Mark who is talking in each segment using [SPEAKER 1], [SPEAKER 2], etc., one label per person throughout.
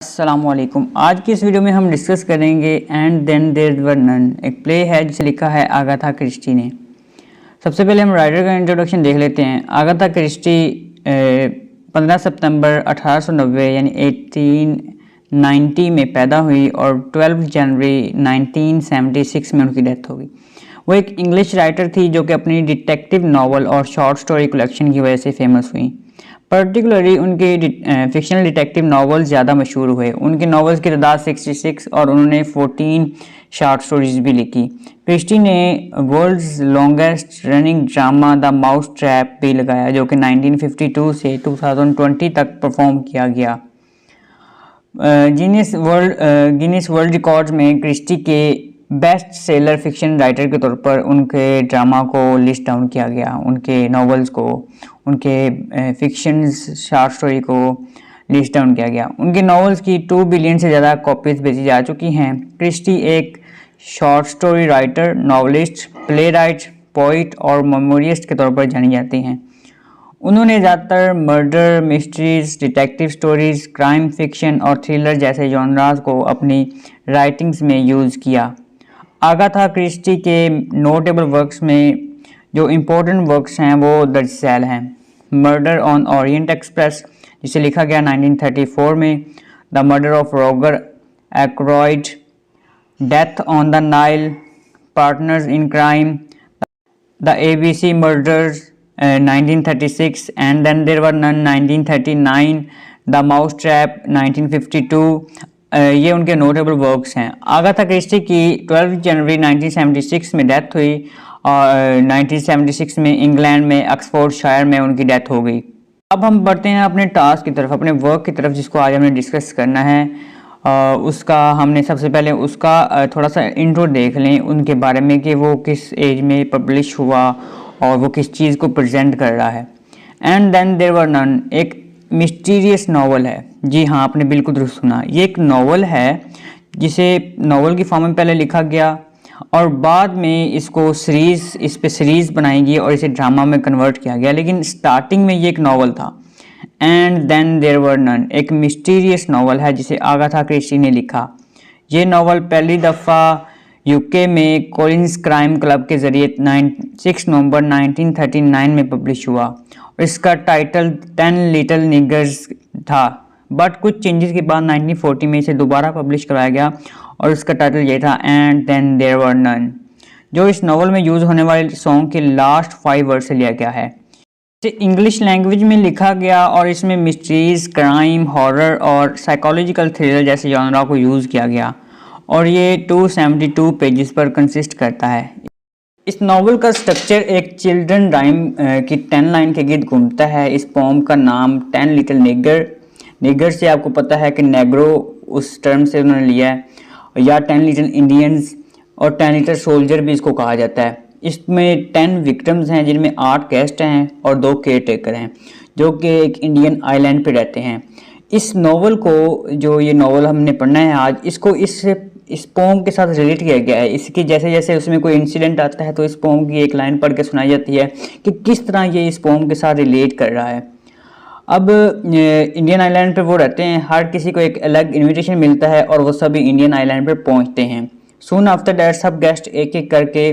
[SPEAKER 1] अस्सलामुअलैकुम। आज की इस वीडियो में हम डिस्कस करेंगे and then there were none, एक प्ले है जिसे लिखा है आगाथा क्रिस्टी ने। सबसे पहले हम राइटर का इंट्रोडक्शन देख लेते हैं। आगाथा क्रिस्टी 15 सितंबर 1890 यानी 1890 में पैदा हुई और 12 जनवरी 1976 में उनकी डेथ हो गई। वो एक इंग्लिश राइटर थी जो कि अपनी डिटेक्टिव नावल और शॉर्ट स्टोरी कलेक्शन की वजह से फेमस हुई। पर्टिकुलरली उनके फिक्शनल डिटेक्टिव नावल्स ज़्यादा मशहूर हुए। उनके नावल्स की तादाद 66 और उन्होंने 14 शॉर्ट स्टोरीज भी लिखी। क्रिस्टी ने world's longest running drama the mousetrap भी लगाया जो कि 1952 से 2020 तक परफॉर्म किया गया। गिनीज वर्ल्ड रिकॉर्ड्स में क्रिस्टी के बेस्ट सेलर फिक्शन राइटर के तौर पर उनके ड्रामा को लिस्ट डाउन किया गया, उनके नॉवेल्स को, उनके फिक्शन शॉर्ट स्टोरी को लिस्ट डाउन किया गया। उनके नॉवेल्स की 2 बिलियन से ज़्यादा कॉपीज बेची जा चुकी हैं। क्रिस्टी एक short story writer, novelist, playwright, poet और मेमोरिस्ट के तौर पर जानी जाती हैं। उन्होंने ज़्यादातर murder, mysteries, detective stories, crime fiction और थ्रिलर जैसे जॉनरास को अपनी राइटिंग्स में यूज़ किया। आगाथा क्रिस्टी के नोटेबल वर्क्स में जो इम्पोर्टेंट वर्क्स हैं वो द सेल हैं। मर्डर ऑन ओरिएंट एक्सप्रेस जिसे लिखा गया 1934 में, the murder of Roger Ackroyd, death on the Nile, partners in crime, the ABC murders 1936, and then there were none 1939, the mousetrap 1952। ये उनके notable works हैं। Agatha Christie की 12 जनवरी 1976 में death हुई और 1976 में इंग्लैंड में ऑक्सफोर्डशायर में उनकी डेथ हो गई। अब हम बढ़ते हैं अपने टास्क की तरफ, अपने वर्क की तरफ जिसको आज हमने डिस्कस करना है। उसका हमने सबसे पहले उसका थोड़ा सा इंट्रो देख लें उनके बारे में कि वो किस एज में पब्लिश हुआ और वो किस चीज़ को प्रेजेंट कर रहा है। And then there were none एक मिस्टीरियस नावल है। जी हाँ, आपने बिल्कुल दुरुस्त सुना। ये एक नावल है जिसे नावल की फॉर्म में पहले लिखा गया और बाद में इसको इस पे सीरीज़ बनाई गई और इसे ड्रामा में कन्वर्ट किया गया, लेकिन स्टार्टिंग में ये एक नावल था। And then there were none एक मिस्टीरियस नावल है जिसे आगाथा क्रिस्टी ने लिखा। ये नावल पहली दफ़ा यूके में कॉलिंस क्राइम क्लब के ज़रिए 6 नवंबर 1939 में पब्लिश हुआ और इसका टाइटल 10 लिटिल निगर्स था, बट कुछ चेंजेस के बाद 1940 में इसे दोबारा पब्लिश कराया गया और इसका टाइटल ये था and then there were none, जो इस नावल में यूज़ होने वाले सॉन्ग के लास्ट 5 वर्ड से लिया गया है। इसे इंग्लिश लैंग्वेज में लिखा गया और इसमें मिस्ट्रीज, क्राइम, हॉरर और साइकोलॉजिकल थ्रिलर जैसे जॉनरा को यूज़ किया गया और ये 272 पेजेस पर कंसिस्ट करता है। इस नावल का स्ट्रक्चर एक चिल्ड्रन राइम की 10 लाइन के गिर्द घूमता है। इस पोम का नाम 10 लिटिल निगर से आपको पता है कि नेग्रो उस टर्म से उन्होंने लिया है, या 10 लिटिल इंडियंस और 10 लिटिल सोल्जर भी इसको कहा जाता है। इसमें 10 विक्टिम्स हैं जिनमें 8 गेस्ट हैं और 2 केयर टेकर हैं जो कि एक इंडियन आइलैंड पे रहते हैं। इस नावल को, जो ये नावल हमने पढ़ना है आज, इसको इस पोम के साथ रिलेट किया गया है। इसकी जैसे जैसे उसमें कोई इंसिडेंट आता है तो इस पोम की एक लाइन पढ़ के सुनाई जाती है कि किस तरह ये इस पोम के साथ रिलेट कर रहा है। अब इंडियन आइलैंड पे वो रहते हैं, हर किसी को एक अलग इनविटेशन मिलता है और वो सभी इंडियन आइलैंड पे पहुंचते हैं। सून आफ्टर दैट सब गेस्ट एक एक करके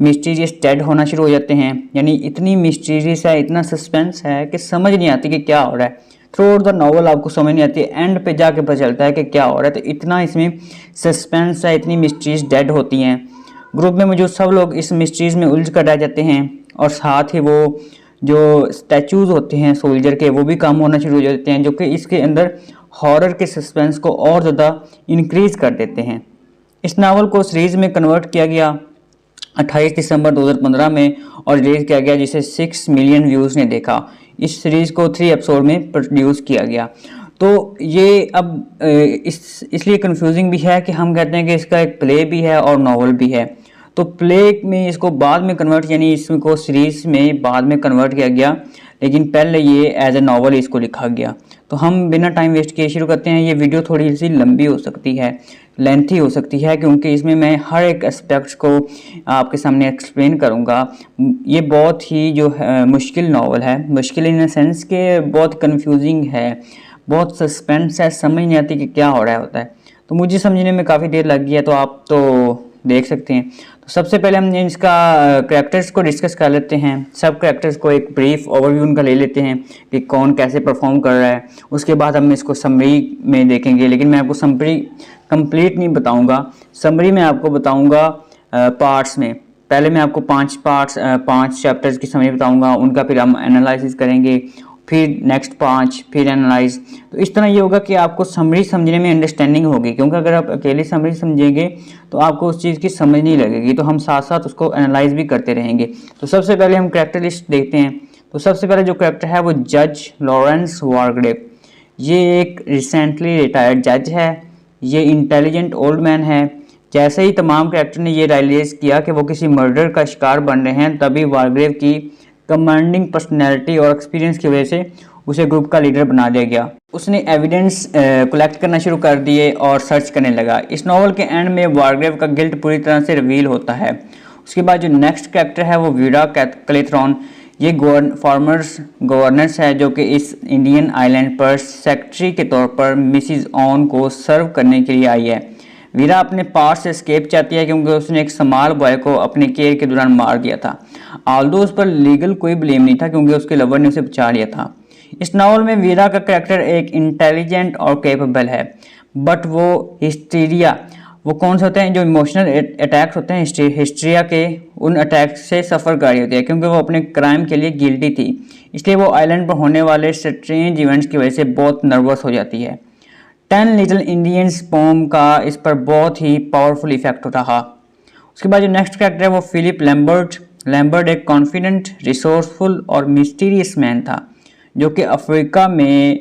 [SPEAKER 1] मिस्टीरियस डेड होना शुरू हो जाते हैं। यानी इतनी मिस्टीरियस है, इतना सस्पेंस है कि समझ नहीं आती कि क्या हो रहा है। थ्रू आउट द नावल आपको समझ नहीं आती, एंड पे जाके पता चलता है कि क्या हो रहा है। तो इतना इसमें सस्पेंस है, इतनी मिस्ट्रीज डेड होती हैं। ग्रुप में मौजूद सब लोग इस मिस्ट्रीज में उलझ कर रह जाते हैं और साथ ही वो जो स्टैचूज़ होते हैं सोल्जर के वो भी कम होना शुरू हो जाते हैं, जो कि इसके अंदर हॉरर के सस्पेंस को और ज़्यादा इंक्रीज़ कर देते हैं। इस नावल को सीरीज़ में कन्वर्ट किया गया 28 दिसंबर 2015 में और रिलीज़ किया गया, जिसे 6 मिलियन व्यूज़ ने देखा। इस सीरीज़ को 3 एपिसोड में प्रोड्यूस किया गया। तो ये अब इसलिए कंफ्यूजिंग भी है कि हम कहते हैं कि इसका एक प्ले भी है और नावल भी है। तो प्ले में इसको बाद में कन्वर्ट, यानी इसको सीरीज़ में बाद में कन्वर्ट किया गया, लेकिन पहले ये एज ए नावल इसको लिखा गया। तो हम बिना टाइम वेस्ट किए शुरू करते हैं। ये वीडियो थोड़ी सी लंबी हो सकती है, लेंथी हो सकती है, क्योंकि इसमें मैं हर एक एस्पेक्ट्स को आपके सामने एक्सप्लेन करूंगा। ये बहुत ही जो मुश्किल नावल है, मुश्किल इन द सेंस के बहुत कंफ्यूजिंग है, बहुत सस्पेंस है, समझ नहीं आती कि क्या हो रहा होता है। तो मुझे समझने में काफ़ी देर लग गई है, तो आप तो देख सकते हैं। तो सबसे पहले हम इसका कैरेक्टर्स को डिस्कस कर लेते हैं। सब कैरेक्टर्स को एक ब्रीफ ओवरव्यू उनका ले लेते हैं कि कौन कैसे परफॉर्म कर रहा है। उसके बाद हम इसको समरी में देखेंगे, लेकिन मैं आपको समरी कंप्लीट नहीं बताऊंगा। समरी में आपको बताऊंगा पार्ट्स में। पहले मैं आपको 5 चैप्टर्स की समरी बताऊंगा, उनका फिर हम एनालिसिस करेंगे, फिर नेक्स्ट 5, फिर एनालाइज। तो इस तरह ये होगा कि आपको समरी समझने में अंडरस्टैंडिंग होगी, क्योंकि अगर आप अकेले समरी समझेंगे तो आपको उस चीज़ की समझ नहीं लगेगी। तो हम साथ साथ उसको एनालाइज भी करते रहेंगे। तो सबसे पहले हम कैरेक्टर लिस्ट देखते हैं। तो सबसे पहले जो कैरेक्टर है वो जज लॉरेंस वारग्रेव। ये एक रिसेंटली रिटायर्ड जज है। ये इंटेलिजेंट ओल्ड मैन है। जैसे ही तमाम कैरेक्टर ने ये रियलाइज किया कि वो किसी मर्डर का शिकार बन रहे हैं, तभी वारग्रेव की कमांडिंग पर्सनैलिटी और एक्सपीरियंस की वजह से उसे ग्रुप का लीडर बना दिया गया। उसने एविडेंस कलेक्ट करना शुरू कर दिए और सर्च करने लगा। इस नॉवल के एंड में वारग्रेव का गिल्ट पूरी तरह से रिवील होता है। उसके बाद जो नेक्स्ट कैरेक्टर है वो वीरा क्लेथरॉन। ये गवर्नर्स है जो कि इस इंडियन आइलैंड पर सेक्रेटरी के तौर पर मिसिज ऑन को सर्व करने के लिए आई है। वीरा अपने पास से एस्केप चाहती है क्योंकि उसने एक स्मॉल बॉय को अपने केयर के दौरान मार दिया था। आल्दो उस पर लीगल कोई ब्लेम नहीं था क्योंकि उसके लवर ने उसे बचा लिया था। इस नावल में वीरा का कैरेक्टर एक इंटेलिजेंट और कैपेबल है, बट वो हिस्टीरिया, वो कौन से होते हैं जो इमोशनल अटैक्स होते हैं हिस्ट्रिया के, उन अटैक से सफ़र कर रही होती है क्योंकि वो अपने क्राइम के लिए गिल्टी थी। इसलिए वो आइलैंड पर होने वाले स्ट्रेंज इवेंट्स की वजह से बहुत नर्वस हो जाती है। 10 लिटिल इंडियंस पोम का इस पर बहुत ही पावरफुल इफेक्ट रहा। उसके बाद जो नेक्स्ट कैरेक्टर है वो फिलिप लैम्बर्ट एक कॉन्फिडेंट, रिसोर्सफुल और मिस्टीरियस मैन था जो कि अफ्रीका में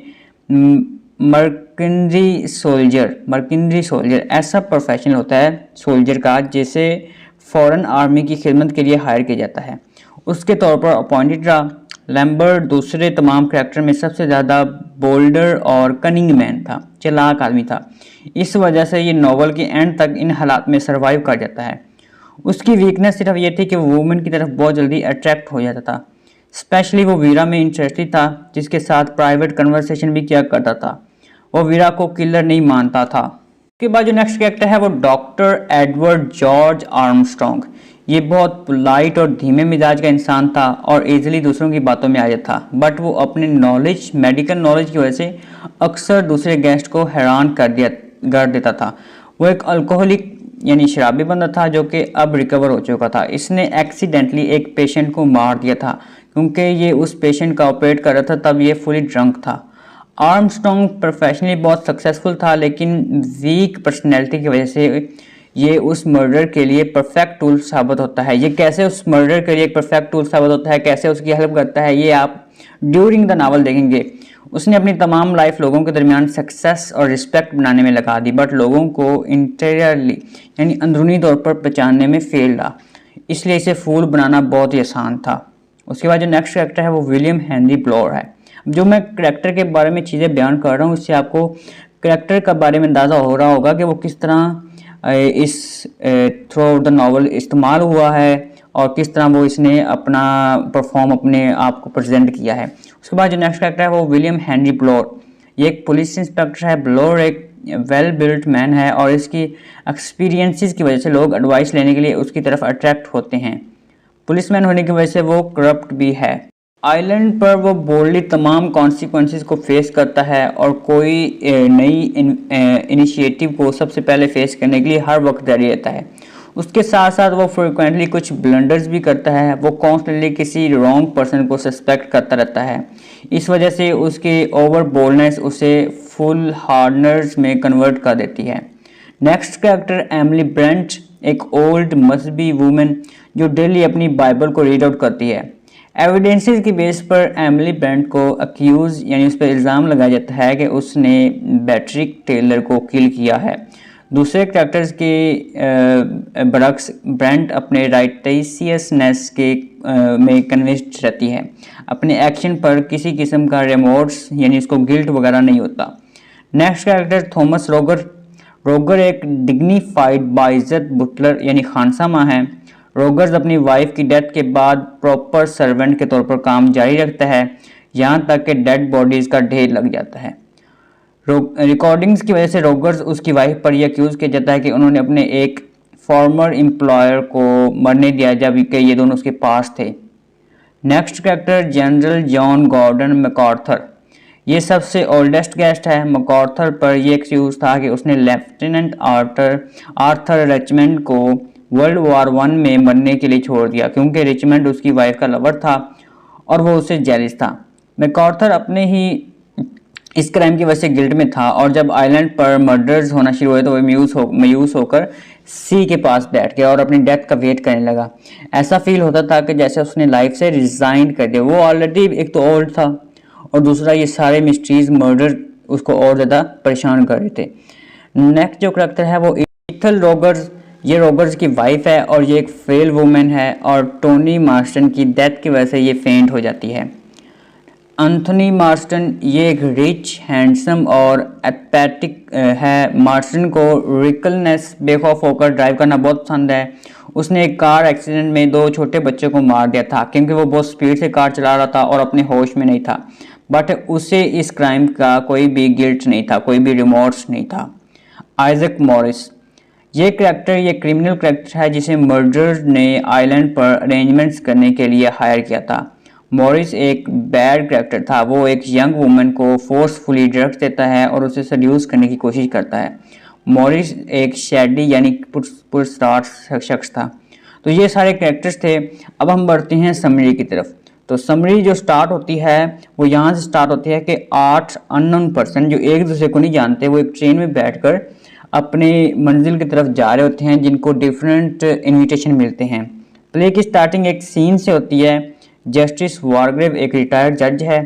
[SPEAKER 1] मर्कनरी सोल्जर ऐसा प्रोफेशनल होता है सोल्जर का जिसे फॉरेन आर्मी की खिदमत के लिए हायर किया जाता है, उसके तौर पर अपॉइंटेड रहा। लैम्बर्ट दूसरे तमाम कैरेक्टर में सबसे ज़्यादा बोल्डर और कनिंग मैन था, चालाक आदमी था। इस वजह से ये नॉवल के एंड तक इन हालात में सरवाइव कर जाता है। उसकी वीकनेस सिर्फ ये थी कि वो वुमेन की तरफ बहुत जल्दी अट्रैक्ट हो जाता था। स्पेशली वो वीरा में इंटरेस्टेड था, जिसके साथ प्राइवेट कन्वर्सेशन भी किया करता था। वो वीरा को किलर नहीं मानता था। उसके बाद जो नेक्स्ट कैरेक्टर है वो डॉक्टर एडवर्ड जॉर्ज आर्मस्ट्रॉन्ग। ये बहुत पोलाइट और धीमे मिजाज का इंसान था और इजीली दूसरों की बातों में आ जाता था, बट वो अपने मेडिकल नॉलेज की वजह से अक्सर दूसरे गेस्ट को हैरान कर देता था। वो एक अल्कोहलिक यानी शराबी बंदा था जो कि अब रिकवर हो चुका था। इसने एक्सीडेंटली एक पेशेंट को मार दिया था क्योंकि ये उस पेशेंट का ऑपरेट कर रहा था, तब ये फुली ड्रंक था। आर्मस्ट्रॉन्ग प्रोफेशनली बहुत सक्सेसफुल था, लेकिन वीक पर्सनैलिटी की वजह से ये उस मर्डर के लिए परफेक्ट टूल साबित होता है। ये कैसे उस मर्डर के लिए एक परफेक्ट टूल साबित होता है, कैसे उसकी हेल्प करता है, ये आप ड्यूरिंग द नावल देखेंगे। उसने अपनी तमाम लाइफ लोगों के दरमियान सक्सेस और रिस्पेक्ट बनाने में लगा दी, बट लोगों को इंटीरियरली यानी अंदरूनी तौर पर पहचानने में फेल रहा, इसलिए इसे फूल बनाना बहुत ही आसान था। उसके बाद जो नेक्स्ट कैरेक्टर है वो विलियम हेनरी ब्लोर है। जो मैं कैरेक्टर के बारे में चीज़ें बयान कर रहा हूँ, उससे आपको कैरेक्टर के बारे में अंदाज़ा हो रहा होगा कि वो किस तरह इस थ्रू आउट द नावल इस्तेमाल हुआ है और किस तरह वो इसने अपना परफॉर्म अपने आप को प्रेजेंट किया है। उसके बाद जो नेक्स्ट कैरेक्टर है वो विलियम हेनरी ब्लोर। ये एक पुलिस इंस्पेक्टर है। ब्लोर एक वेल बिल्ट मैन है और इसकी एक्सपीरियंसेस की वजह से लोग एडवाइस लेने के लिए उसकी तरफ अट्रैक्ट होते हैं। पुलिसमैन होने की वजह से वो करप्ट भी है। आइलैंड पर वो बोल्डली तमाम कॉन्सिक्वेंसेस को फेस करता है और कोई नई इनिशिएटिव को सबसे पहले फेस करने के लिए हर वक्त रेडी रहता है। उसके साथ साथ वो फ्रिक्वेंटली कुछ ब्लंडर्स भी करता है। वो कॉन्स्टेंटली किसी रॉन्ग पर्सन को सस्पेक्ट करता रहता है। इस वजह से उसके ओवर बोल्डनेस उसे फुल हार्डनर्स में कन्वर्ट कर देती है। नेक्स्ट कैरेक्टर एमिली ब्रेंट, एक ओल्ड मजहबी वूमेन जो डेली अपनी बाइबल को रीड आउट करती है। एविडेंसेस की बेस पर एमिली ब्रेंट को अक्यूज यानी उस पर इल्ज़ाम लगाया जाता है कि उसने बैट्रिक टेलर को किल किया है। दूसरे कैरेक्टर्स के बरक्स ब्रेंट अपने राइटियसनेस के में कन्विंस्ड रहती है। अपने एक्शन पर किसी किस्म का रिमोर्स यानी उसको गिल्ट वगैरह नहीं होता। नेक्स्ट कैरेक्टर थॉमस रोगर एक डिग्निफाइड बाइज्जत बुटलर यानी खानसामा है। रोगर्स अपनी वाइफ की डेथ के बाद प्रॉपर सर्वेंट के तौर पर काम जारी रखता है, यहाँ तक कि डेड बॉडीज़ का ढेर लग जाता है। रिकॉर्डिंग्स की वजह से रोगर्स उसकी वाइफ पर यह एक्यूज़ किया जाता है कि उन्होंने अपने एक फॉर्मर एम्प्लॉयर को मरने दिया जब कि ये दोनों उसके पास थे। Next character general John Gordon MacArthur. ये सबसे ओल्डेस्ट गेस्ट है। मैकार्थर पर यह एक्यूज था कि उसने लेफ्टिनेंट आर्थर रिचमंड को वर्ल्ड वॉर 1 में मरने के लिए छोड़ दिया क्योंकि रिचमंड उसकी वाइफ का लवर था और वो उससे जेलिस था। मैकार्थर अपने ही इस क्राइम की वजह से गिल्ट में था और जब आइलैंड पर मर्डर्स होना शुरू हुए तो वह मायूस होकर सी के पास बैठ गया और अपनी डेथ का वेट करने लगा। ऐसा फील होता था कि जैसे उसने लाइफ से रिजाइन कर दिया। वो ऑलरेडी एक तो ओल्ड था और दूसरा ये सारे मिस्ट्रीज मर्डर उसको और ज़्यादा परेशान कर रहे थे। नेक्स्ट जो करेक्टर है वो इथल रोगर्स। ये रोगर्स की वाइफ है और ये एक फेल वुमेन है और टोनी मार्स्टन की डेथ की वजह से ये फेंट हो जाती है। एंथनी मार्स्टन ये एक रिच हैंडसम और एथलेटिक है। मार्स्टन को रिकलनेस बेखौफ होकर ड्राइव करना बहुत पसंद है। उसने एक कार एक्सीडेंट में 2 छोटे बच्चों को मार दिया था क्योंकि वो बहुत स्पीड से कार चला रहा था और अपने होश में नहीं था, बट उसे इस क्राइम का कोई भी गिल्ट नहीं था, कोई भी रिमोर्स नहीं था। आइजक मॉरिस ये क्रिमिनल करेक्टर है जिसे मर्डर ने आइलैंड पर अरेंजमेंट्स करने के लिए हायर किया था। मॉरिस एक बैड कैरेक्टर था। वो एक यंग वुमन को फोर्सफुली ड्रग्स देता है और उसे सड्यूस करने की कोशिश करता है। मॉरिस एक शैडी यानी पुरस्कार शख्स था। तो ये सारे कैरेक्टर्स थे। अब हम बढ़ते हैं समरी की तरफ। तो समरी जो स्टार्ट होती है वो यहाँ से स्टार्ट होती है कि 8 अननोन पर्सन जो एक दूसरे को नहीं जानते वो एक ट्रेन में बैठकर अपने मंजिल की तरफ जा रहे होते हैं जिनको डिफरेंट इन्विटेशन मिलते हैं। प्ले की स्टार्टिंग एक सीन से होती है। जस्टिस वारग्रेव एक रिटायर्ड जज है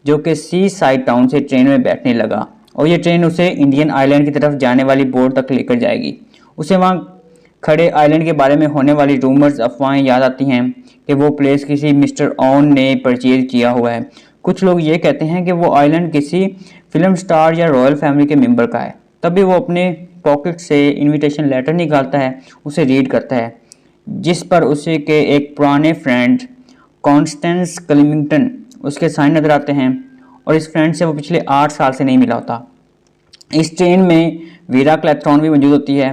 [SPEAKER 1] जो कि सी साइड टाउन से ट्रेन में बैठने लगा और ये ट्रेन उसे इंडियन आइलैंड की तरफ जाने वाली बोर्ड तक लेकर जाएगी। उसे वहाँ खड़े आइलैंड के बारे में होने वाली रूमर्स अफवाहें याद आती हैं कि वो प्लेस किसी मिस्टर ऑन ने परचेज किया हुआ है। कुछ लोग ये कहते हैं कि वो आइलैंड किसी फिल्म स्टार या रॉयल फैमिली के मेंबर का है। तभी वो अपने पॉकेट से इनविटेशन लेटर निकालता है, उसे रीड करता है, जिस पर उसे के एक पुराने फ्रेंड कॉन्स्टेंस क्लिमिंगटन उसके साइन नजर आते हैं और इस फ्रेंड से वो पिछले 8 साल से नहीं मिला होता। इस ट्रेन में वीरा क्लेथरॉन भी मौजूद होती है।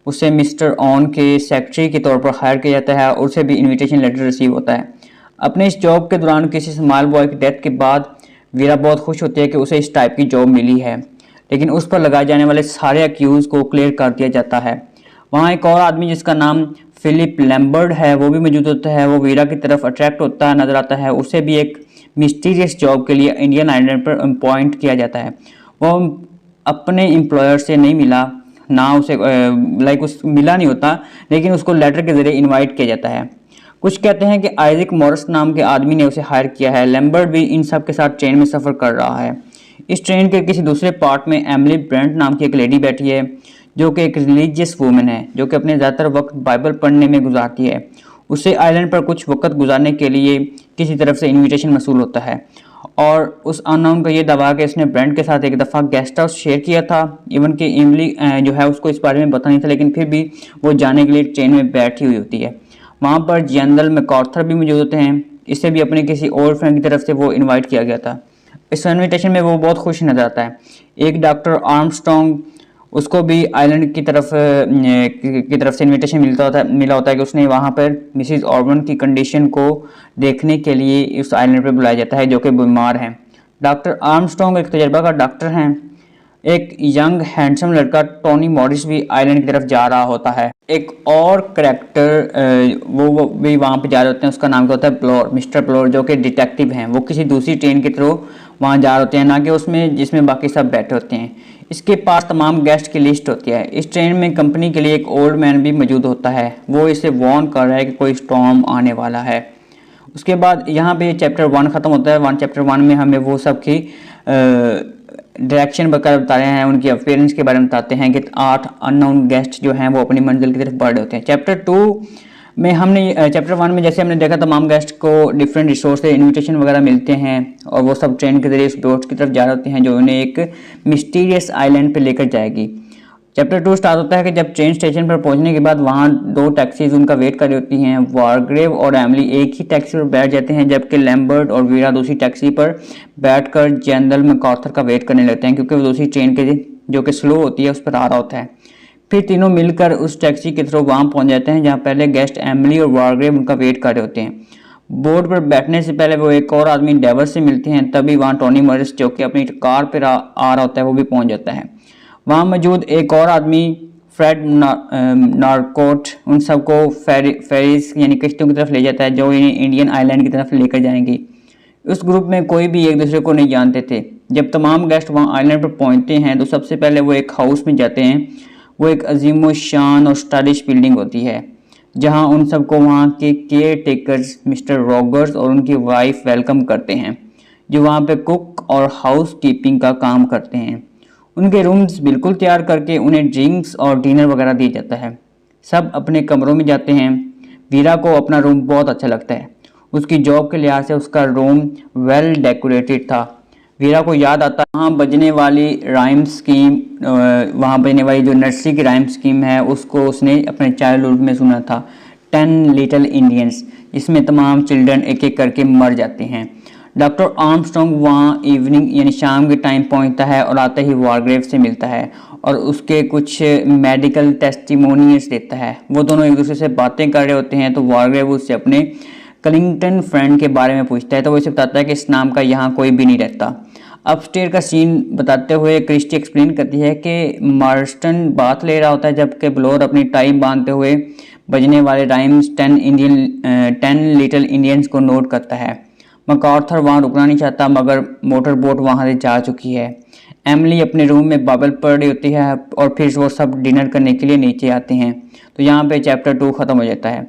[SPEAKER 1] उसे मिस्टर ऑन के सेक्रेटरी के तौर पर हायर किया जाता है और उसे भी इनविटेशन लेटर रिसीव होता है। अपने इस जॉब के दौरान किसी स्मॉल बॉय की डेथ के बाद वीरा बहुत खुश होती है कि उसे इस टाइप की जॉब मिली है, लेकिन उस पर लगाए जाने वाले सारे एक्यूज़ को क्लियर कर दिया जाता है। वहाँ एक और आदमी जिसका नाम फिलिप लैम्बर्ट है वो भी मौजूद होता है। वो वीरा की तरफ अट्रैक्ट होता नजर आता है। उसे भी एक मिस्टीरियस जॉब के लिए इंडियन आइलैंड पर अपॉइंट किया जाता है। वो अपने एम्प्लॉयर से नहीं मिला, ना उसे उस मिला नहीं होता, लेकिन उसको लेटर के जरिए इनवाइट किया जाता है। कुछ कहते हैं कि आइजक मॉरिस नाम के आदमी ने उसे हायर किया है। लैम्बर्ट भी इन सब के साथ ट्रेन में सफ़र कर रहा है। इस ट्रेन के किसी दूसरे पार्ट में एमिली ब्रेंट नाम की एक लेडी बैठी है जो कि एक रिलीजियस वूमेन है जो कि अपने ज़्यादातर वक्त बाइबल पढ़ने में गुजारती है। उसे आइलैंड पर कुछ वक्त गुजारने के लिए किसी तरफ से इनविटेशन मसूल होता है और उस अननोन का ये दावा कि उसने ब्रेंट के साथ एक दफ़ा गेस्ट हाउस शेयर किया था। इवन कि इमली जो है उसको इस बारे में पता नहीं था, लेकिन फिर भी वो जाने के लिए ट्रेन में बैठी हुई होती है। वहाँ पर जनरल मैकार्थर भी मौजूद होते हैं। इसे भी अपने किसी ओल्ड फ्रेंड की तरफ से वो इन्वाइट किया गया था। इस इन्विटेशन में वो बहुत खुश नजर आता है। एक डॉक्टर आर्मस्ट्रॉन्ग उसको भी आइलैंड की तरफ से इनविटेशन मिला होता है कि उसने वहाँ पर मिसिज ऑर्बन की कंडीशन को देखने के लिए उस आइलैंड पर बुलाया जाता है जो कि बीमार हैं। डॉक्टर आर्मस्ट्रॉन्ग एक तजर्बा का डॉक्टर हैं। एक यंग हैंडसम लड़का टोनी मॉरिस भी आइलैंड की तरफ जा रहा होता है। एक और करैक्टर वो भी वहाँ पे जा रहे होते हैं। उसका नाम क्या होता है? प्लोर, मिस्टर प्लोर, जो कि डिटेक्टिव हैं। वो किसी दूसरी ट्रेन के थ्रू वहाँ जा रहे होते हैं, ना कि उसमें जिसमें बाकी सब बैठे होते हैं। इसके पास तमाम गेस्ट की लिस्ट होती है। इस ट्रेन में कंपनी के लिए एक ओल्ड मैन भी मौजूद होता है। वो इसे वार्न कर रहा है कि कोई स्टॉर्म आने वाला है। उसके बाद यहाँ पे चैप्टर 1 ख़त्म होता है। चैप्टर 1 में हमें वो सब की डायरेक्शन वगैरह बता रहे हैं, उनकी अपीयरेंस के बारे में बताते हैं कि 8 अननोन गेस्ट जो हैं वो अपनी मंजिल की तरफ बढ़ रहे होते हैं। चैप्टर 2 में चैप्टर 1 में जैसे हमने देखा तमाम गेस्ट को डिफरेंट रिसोर्स से इन्विटेशन वगैरह मिलते हैं और वो सब ट्रेन के जरिए उस बोट की तरफ जा रहे होते हैं जो उन्हें एक मिस्टीरियस आइलैंड पे लेकर जाएगी। चैप्टर 2 स्टार्ट होता है कि जब ट्रेन स्टेशन पर पहुंचने के बाद वहां 2 टैक्सीज उनका वेट कर रही होती हैं। वारग्रेव और एमिली एक ही टैक्सी पर बैठ जाते हैं, जबकि लैम्बर्ट और वीरा दूसरी टैक्सी पर बैठकर जनरल मैकार्थर का वेट करने लगते हैं, क्योंकि वो दूसरी ट्रेन के जो कि स्लो होती है उस पर आ रहा होता है। फिर तीनों मिलकर उस टैक्सी के थ्रू वहां पहुंच जाते हैं जहां पहले गेस्ट एमिली और वारग्रेव उनका वेट कर रहे होते हैं। बोर्ड पर बैठने से पहले वो एक और आदमी डेवर से मिलते हैं, तभी वहां टोनी मॉरिस जो कि अपनी कार पर आ रहा होता है वो भी पहुंच जाता है। वहां मौजूद एक और आदमी फ्रेड नारकोट उन सबको फेरीज यानी किश्तियों की तरफ ले जाता है जो इन्हें इंडियन आइलैंड की तरफ लेकर जाएंगी। उस ग्रुप में कोई भी एक दूसरे को नहीं जानते थे। जब तमाम गेस्ट वहां आइलैंड पर पहुंचते हैं तो सबसे पहले वो एक हाउस में जाते हैं। वो एक अजीम शान और स्टाइलिश बिल्डिंग होती है जहां उन सबको वहां के केयर टेकर्स मिस्टर रॉगर्स और उनकी वाइफ वेलकम करते हैं, जो वहां पे कुक और हाउस कीपिंग का काम करते हैं। उनके रूम्स बिल्कुल तैयार करके उन्हें ड्रिंक्स और डिनर वगैरह दिया जाता है। सब अपने कमरों में जाते हैं। वीरा को अपना रूम बहुत अच्छा लगता है। उसकी जॉब के लिहाज से उसका रूम वेल डेकोरेटेड था। वीरा को याद आता है वहाँ बजने वाली राइम स्कीम, वहाँ बजने वाली जो नर्सरी की राइम स्कीम है उसको उसने अपने चाइल्डहुड में सुना था, 10 लिटिल इंडियंस, इसमें तमाम चिल्ड्रन एक एक करके मर जाते हैं। डॉक्टर आर्मस्ट्रॉन्ग वहाँ इवनिंग यानी शाम के टाइम पहुँचता है और आते ही वारग्रेव से मिलता है और उसके कुछ मेडिकल टेस्टिमोनियल्स देता है। वो दोनों एक दूसरे से बातें कर रहे होते हैं तो वारग्रेव उससे अपने कलिंगटन फ्रेंड के बारे में पूछता है, तो वो इसे बताता है कि इस नाम का यहाँ कोई भी नहीं रहता। अपस्टेयर का सीन बताते हुए क्रिस्टी एक्सप्लेन करती है कि मार्स्टन बात ले रहा होता है जबकि ब्लोर अपनी टाई बांधते हुए बजने वाले राइम्स 10 लिटिल इंडियंस को नोट करता है। मैकार्थर वहाँ रुकना नहीं चाहता मगर मोटर बोट वहाँ से जा चुकी है। एमिली अपने रूम में बाइबल पढ़ रही होती है और फिर वो सब डिनर करने के लिए नीचे आते हैं। तो यहाँ पे चैप्टर 2 ख़त्म हो जाता है।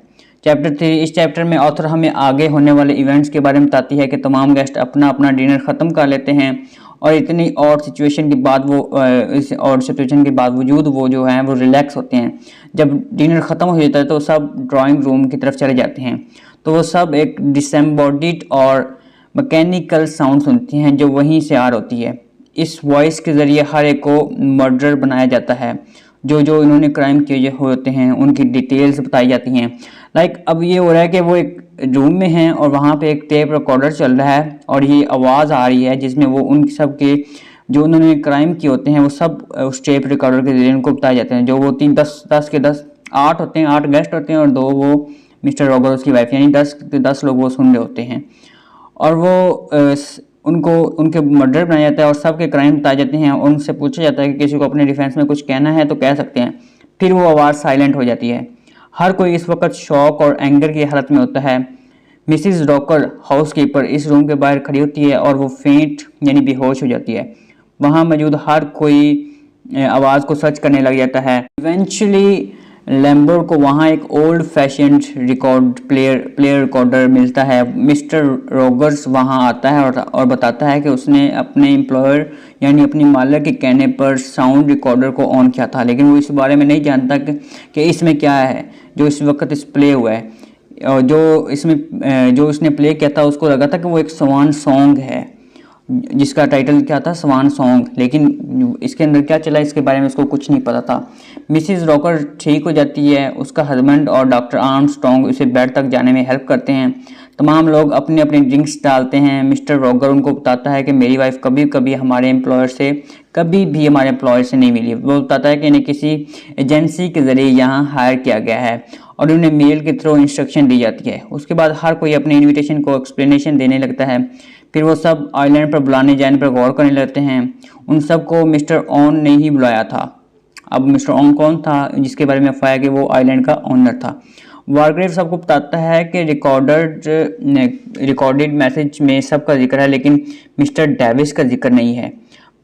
[SPEAKER 1] चैप्टर 3, इस चैप्टर में ऑथर हमें आगे होने वाले इवेंट्स के बारे में बताती है कि तमाम गेस्ट अपना अपना डिनर ख़त्म कर लेते हैं और इतनी और सिचुएशन के बाद इस और सिचुएशन के बावजूद वो जो है वो रिलैक्स होते हैं। जब डिनर ख़त्म हो जाता है तो सब ड्राइंग रूम की तरफ चले जाते हैं। तो वो सब एक डिसएम्बॉडीड और मैकेनिकल साउंड सुनती हैं जो वहीं से आ रही होती है। इस वॉइस के ज़रिए हर एक को मर्डर बनाया जाता है। जो जो इन्होंने क्राइम किए होते हैं उनकी डिटेल्स बताई जाती हैं। लाइक अब ये हो रहा है कि वो एक रूम में हैं और वहाँ पे एक टेप रिकॉर्डर चल रहा है और ये आवाज़ आ रही है जिसमें वो उन सब के जो उन्होंने क्राइम किए होते हैं वो सब उस टेप रिकॉर्डर के जरिए उनको बताए जाते हैं। जो वो 10 के 10 8 होते हैं, 8 गेस्ट होते हैं और 2 वो मिस्टर रॉगर उसकी वाइफ, यानी 10 लोग वो सुन रहे होते हैं और वो उनको उनके मर्डर बनाया जाता है और सब के क्राइम बताए जाते हैं। उनसे पूछा जाता है कि किसी को अपने डिफेंस में कुछ कहना है तो कह सकते हैं। फिर वो आवाज़ साइलेंट हो जाती है। हर कोई इस वक्त शॉक और एंगर की हालत में होता है। मिसिज रॉकर हाउसकीपर इस रूम के बाहर खड़ी होती है और वो फेंट यानी बेहोश हो जाती है। वहाँ मौजूद हर कोई आवाज़ को सर्च करने लग जाता है। इवेंचुअली लैम्बोर को वहाँ एक ओल्ड फैशन्ड प्लेयर रिकॉर्डर मिलता है। मिस्टर रॉगर्स वहाँ आता है और बताता है कि उसने अपने एम्प्लॉयर यानी अपनी मालिक के कहने पर साउंड रिकॉर्डर को ऑन किया था, लेकिन वो इस बारे में नहीं जानता कि इसमें क्या है जो इस वक्त इस प्ले हुआ है। और जो उसने प्ले किया था उसको लगा था कि वो एक स्वान सॉन्ग है जिसका टाइटल क्या था, स्वान सॉन्ग, लेकिन इसके अंदर क्या चला इसके बारे में उसको कुछ नहीं पता था। मिसिज रॉकर ठीक हो जाती है। उसका हस्बैंड और डॉक्टर आर्मस्ट्रॉन्ग उसे बेड तक जाने में हेल्प करते हैं। तमाम लोग अपने अपने ड्रिंक्स डालते हैं। मिस्टर रॉगर उनको बताता है कि मेरी वाइफ कभी भी हमारे एम्प्लॉयर से नहीं मिली। वो बताता है कि इन्हें किसी एजेंसी के ज़रिए यहाँ हायर किया गया है और उन्हें मेल के थ्रू इंस्ट्रक्शन दी जाती है। उसके बाद हर कोई अपने इन्विटेशन को एक्सप्लेनेशन देने लगता है। फिर वो सब आइलैंड पर बुलाने जाने पर गौर करने लगते हैं। उन सबको मिस्टर ऑन ने ही बुलाया था। अब मिस्टर ऑन कौन था जिसके बारे में अफवाह है कि वो आइलैंड का ओनर था। वारग्रेव सबको बताता है कि रिकॉर्डेड मैसेज में सबका जिक्र है लेकिन मिस्टर डेविस का जिक्र नहीं है।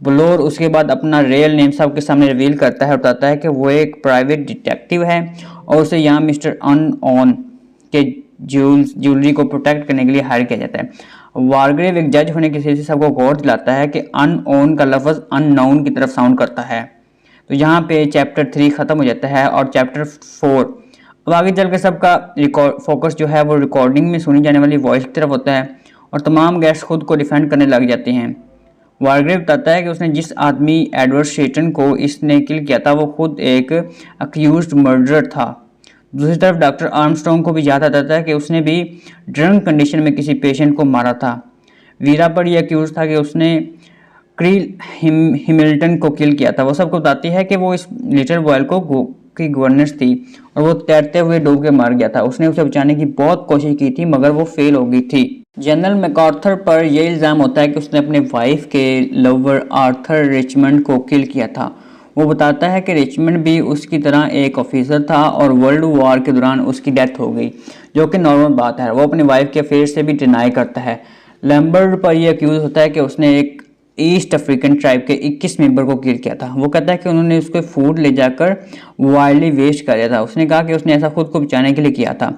[SPEAKER 1] ब्लोर उसके बाद अपना रियल नेम सबके सामने रिवील करता है और बताता है कि वो एक प्राइवेट डिटेक्टिव है और उसे यहाँ मिस्टर ऑन के ज्वेलरी को प्रोटेक्ट करने के लिए हायर किया जाता है। वारग्रेव एक जज होने की वजह से सबको गौर दिलाता है कि अनओन का लफ्ज़ अननाउन की तरफ साउंड करता है। तो यहाँ पे चैप्टर 3 ख़त्म हो जाता है और चैप्टर 4 अब आगे चल के सबका फोकस जो है वो रिकॉर्डिंग में सुनी जाने वाली वॉइस की तरफ होता है और तमाम गेस्ट खुद को डिफेंड करने लग जाते हैं। वारग्रेव बताता है कि उसने जिस आदमी एडवर्ड स्टेटन को इसने किल किया था वो खुद एक अक्यूज्ड मर्डरर था। दूसरी तरफ डॉक्टर आर्मस्ट्रॉन्ग को भी याद आता है कि उसने भी ड्रंक कंडीशन में किसी पेशेंट को मारा था। वीरा पर यह अक्यूज था कि उसने क्रील हिमिल्टन को किल किया था। वो सबको बताती है कि वो इस लिटिल बॉयल की गवर्नेंस थी और वो तैरते हुए डूब के मार गया था। उसने उसे बचाने की बहुत कोशिश की थी मगर वो फेल हो गई थी। जनरल मैकार्थर पर यह इल्ज़ाम होता है कि उसने अपने वाइफ के लवर आर्थर रिचमंड को किल किया था। वो बताता है कि रिचमंड भी उसकी तरह एक ऑफिसर था और वर्ल्ड वॉर के दौरान उसकी डेथ हो गई, जो कि नॉर्मल बात है। वो अपनी वाइफ के अफेयर से भी डिनाई करता है। लैम्बर्ट पर यह एक्यूज होता है कि उसने एक ईस्ट अफ्रीकन ट्राइब के 21 मेंबर को किल किया था। वो कहता है कि उन्होंने उसको फूड ले जाकर वाइल्डली वेस्ट कर दिया था। उसने कहा कि उसने ऐसा खुद को बचाने के लिए किया था।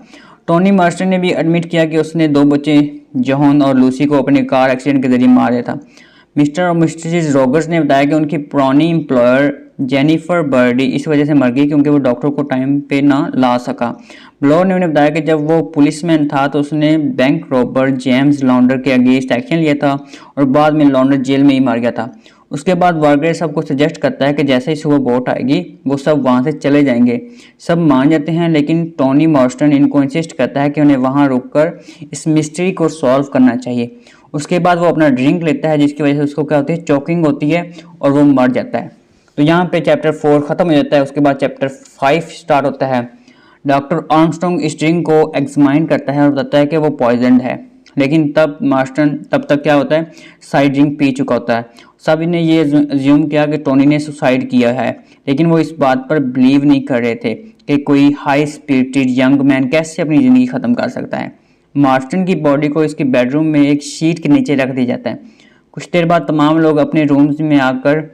[SPEAKER 1] टोनी मार्स्टन ने भी एडमिट किया कि उसने 2 बच्चे जॉन और लूसी को अपने कार एक्सीडेंट के जरिए मार दिया था। मिस्टर और मिस्ट्रेस रॉगर्स ने बताया कि उनकी पुरानी एम्प्लॉयर जेनिफर बर्डी इस वजह से मर गई क्योंकि वो डॉक्टर को टाइम पे ना ला सका। ब्लोर ने उन्हें बताया कि जब वो पुलिसमैन था तो उसने बैंक रॉबर जेम्स लॉन्डर के अगेंस्ट एक्शन लिया था और बाद में लॉन्डर जेल में ही मार गया था। उसके बाद वारग्रेव सबको सजेस्ट करता है कि जैसे ही सुबह बोट आएगी वो सब वहाँ से चले जाएंगे। सब मान जाते हैं लेकिन टोनी मार्स्टन इनको इंसिस्ट करता है कि उन्हें वहाँ रुककर इस मिस्ट्री को सॉल्व करना चाहिए। उसके बाद वो अपना ड्रिंक लेता है जिसकी वजह से उसको क्या होती है, चोकिंग होती है और वो मर जाता है। तो यहाँ पे चैप्टर 4 ख़त्म हो जाता है। उसके बाद चैप्टर 5 स्टार्ट होता है। डॉक्टर आर्मस्ट्रॉन्ग इस ड्रिंक को एग्जामाइन करता है और बताता है कि वो पॉइजन है, लेकिन तब मार्स्टन तब तक क्या होता है, साइड ड्रिंक पी चुका होता है। सब ने ये अज्यूम किया कि टोनी ने सुसाइड किया है, लेकिन वो इस बात पर बिलीव नहीं कर रहे थे कि कोई हाई स्पिरिटेड यंग मैन कैसे अपनी ज़िंदगी ख़त्म कर सकता है। मार्स्टन की बॉडी को इसके बेडरूम में एक शीट के नीचे रख दिया जाता है। कुछ देर बाद तमाम लोग अपने रूम्स में आकर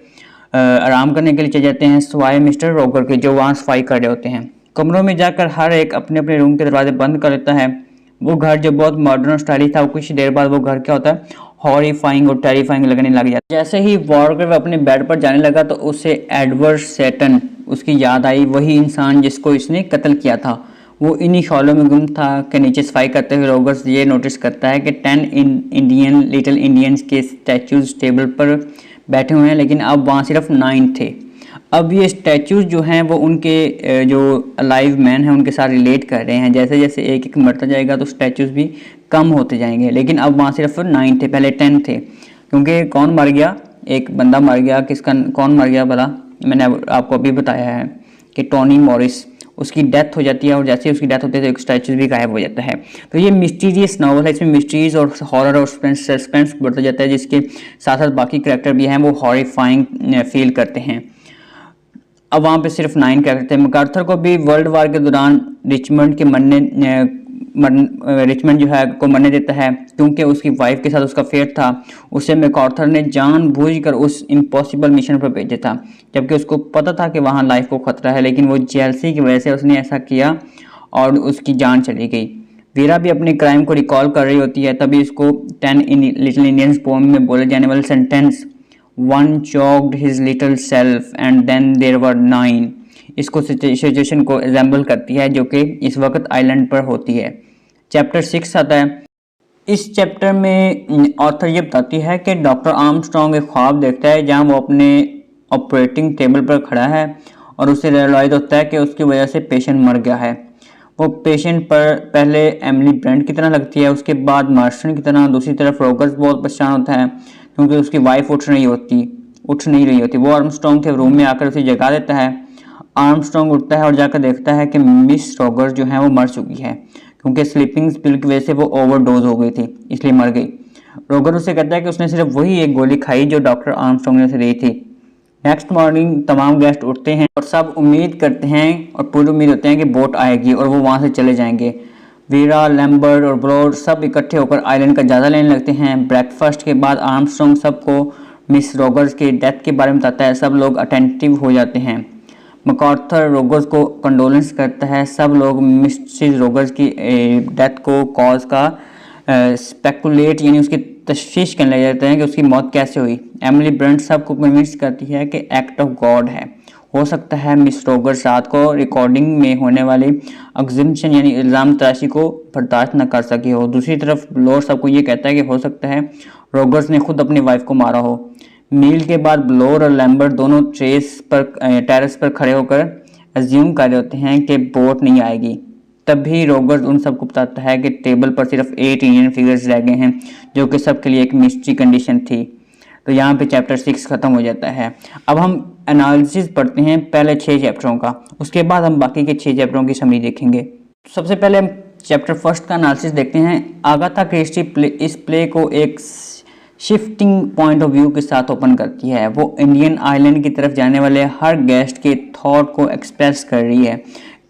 [SPEAKER 1] आराम करने के लिए चले जाते हैं, सिवाय मिस्टर रॉगर के जो वहाँ सफाई कर रहे होते हैं। कमरों में जाकर हर एक अपने अपने रूम के दरवाजे बंद कर लेता है। वो घर जो बहुत मॉडर्न स्टाइलिश था, कुछ देर बाद वो घर क्या होता है, हॉरिफाइंग और टेरिफाइंग लगने लग जाता है। जैसे ही वारग्रेव अपने बेड पर जाने लगा तो उसे एडवर्ड स्टेटन उसकी याद आई, वही इंसान जिसको इसने कत्ल किया था। वो इन्हीं ख्यालों में गुम था कि नीचे सफाई करते हुए रॉगर्स ये नोटिस करता है कि 10 इंडियन लिटिल इंडियंस के स्टैचूज टेबल पर बैठे हुए हैं, लेकिन अब वहाँ सिर्फ 9 थे। अब ये स्टैचूज जो हैं वो उनके जो अलाइव मैन हैं उनके साथ रिलेट कर रहे हैं। जैसे जैसे एक एक मरता जाएगा तो स्टैचूज भी कम होते जाएंगे, लेकिन अब वहाँ सिर्फ 9 थे, पहले 10 थे। क्योंकि कौन मर गया, एक बंदा मर गया। किसका, कौन मर गया भला, मैंने आपको अभी बताया है कि टोनी मॉरिस, उसकी डेथ हो जाती है और जैसे ही उसकी डेथ होती है तो एक स्टैचू भी गायब हो जाता है। तो ये मिस्टीरियस नॉवल है, इसमें मिस्ट्रीज और हॉरर और सस्पेंस बढ़ता जाता है, जिसके साथ साथ बाकी करैक्टर भी हैं वो हॉरिफाइंग फील करते हैं। अब वहाँ पे सिर्फ 9 कैरेक्टर थे। मैकार्थर को भी वर्ल्ड वार के दौरान रिचमंड जो है को मरने देता है क्योंकि उसकी वाइफ के साथ उसका फेयर था। उसे मैकार्थर ने जानबूझकर उस इम्पॉसिबल मिशन पर भेजा था, जबकि उसको पता था कि वहाँ लाइफ को खतरा है, लेकिन वो जेलसी की वजह से उसने ऐसा किया और उसकी जान चली गई। वीरा भी अपने क्राइम को रिकॉल कर रही होती है, तभी उसको 10 लिटिल इंडियंस पोएम में बोले जाने वाले sentence one choked his little self and then there were 9 इसको सिचुएशन को रिजेंबल करती है जो कि इस वक्त आइलैंड पर होती है। चैप्टर 6 आता है। इस चैप्टर में ऑथर ये बताती है कि डॉक्टर आर्मस्ट्रॉन्ग एक ख्वाब देखता है जहां वो अपने ऑपरेटिंग टेबल पर खड़ा है और उसे रियलाइज होता है कि उसकी वजह से पेशेंट मर गया है। वो पेशेंट पर पहले एमिली ब्रेंट की तरह लगती है, उसके बाद मार्स्टन की तरह। दूसरी तरफ रॉगर्स बहुत परेशान होता है क्योंकि उसकी वाइफ उठ नहीं रही होती। वो आर्मस्ट्रॉन्ग के रूम में आकर उसे जगा देता है। आर्मस्ट्रॉन्ग उठता है और जाकर देखता है कि मिस रॉगर्स जो है वो मर चुकी है, क्योंकि स्लीपिंग पिल की वजह से वो ओवरडोज हो गई थी, इसलिए मर गई। रॉगर उससे कहता है कि उसने सिर्फ वही एक गोली खाई जो डॉक्टर आर्मस्ट्रॉन्ग ने उसे दी थी। नेक्स्ट मॉर्निंग तमाम गेस्ट उठते हैं और सब उम्मीद करते हैं और पूरी उम्मीद होते हैं कि बोट आएगी और वो वहाँ से चले जाएंगे। वीरा, लैम्बर्ट और ब्रोड सब इकट्ठे होकर आइलैंड का जायजा लेने लगते हैं। ब्रेकफास्ट के बाद आर्मस्ट्रॉन्ग सबको मिस रॉगर्स की डेथ के बारे में बताता है। सब लोग अटेंटिव हो जाते हैं। मैकार्थर रॉगर्स को कंडोलेंस करता है। सब लोग मिसेस रॉगर्स की डेथ को कॉज का स्पेकुलेट यानी उसकी तशवीश करने लग जाते हैं कि उसकी मौत कैसे हुई। एमिली ब्रंट सबको कन्विंस करती है कि एक्ट ऑफ गॉड है। हो सकता है मिस रोगर्स रात को रिकॉर्डिंग में होने वाले अग्जम्पशन यानी इल्ज़ाम तराशी को बर्दाश्त न कर सकी हो। दूसरी तरफ ब्लोर सबको ये कहता है कि हो सकता है रोगर्स ने खुद अपनी वाइफ को मारा हो। मील के बाद ब्लोर और लैम्बर्ट दोनों टेरेस पर खड़े होकर अज्यूम कर रहे होते हैं कि बोट नहीं आएगी। तब भी रोगर्स उन सबको बताता है कि टेबल पर सिर्फ 8 इंडियन फिगर्स रह गए हैं, जो कि सबके लिए एक मिस्ट्री कंडीशन थी। तो यहाँ पे चैप्टर 6 खत्म हो जाता है। अब हम एनालिसिस पढ़ते हैं पहले 6 चैप्टरों का, उसके बाद हम बाकी के 6 चैप्टरों की समरी देखेंगे। सबसे पहले हम चैप्टर 1 का एनालिसिस देखते हैं। आगाथा क्रिस्टी इस प्ले को एक शिफ्टिंग पॉइंट ऑफ व्यू के साथ ओपन करती है। वो इंडियन आइलैंड की तरफ जाने वाले हर गेस्ट के थॉट को एक्सप्रेस कर रही है।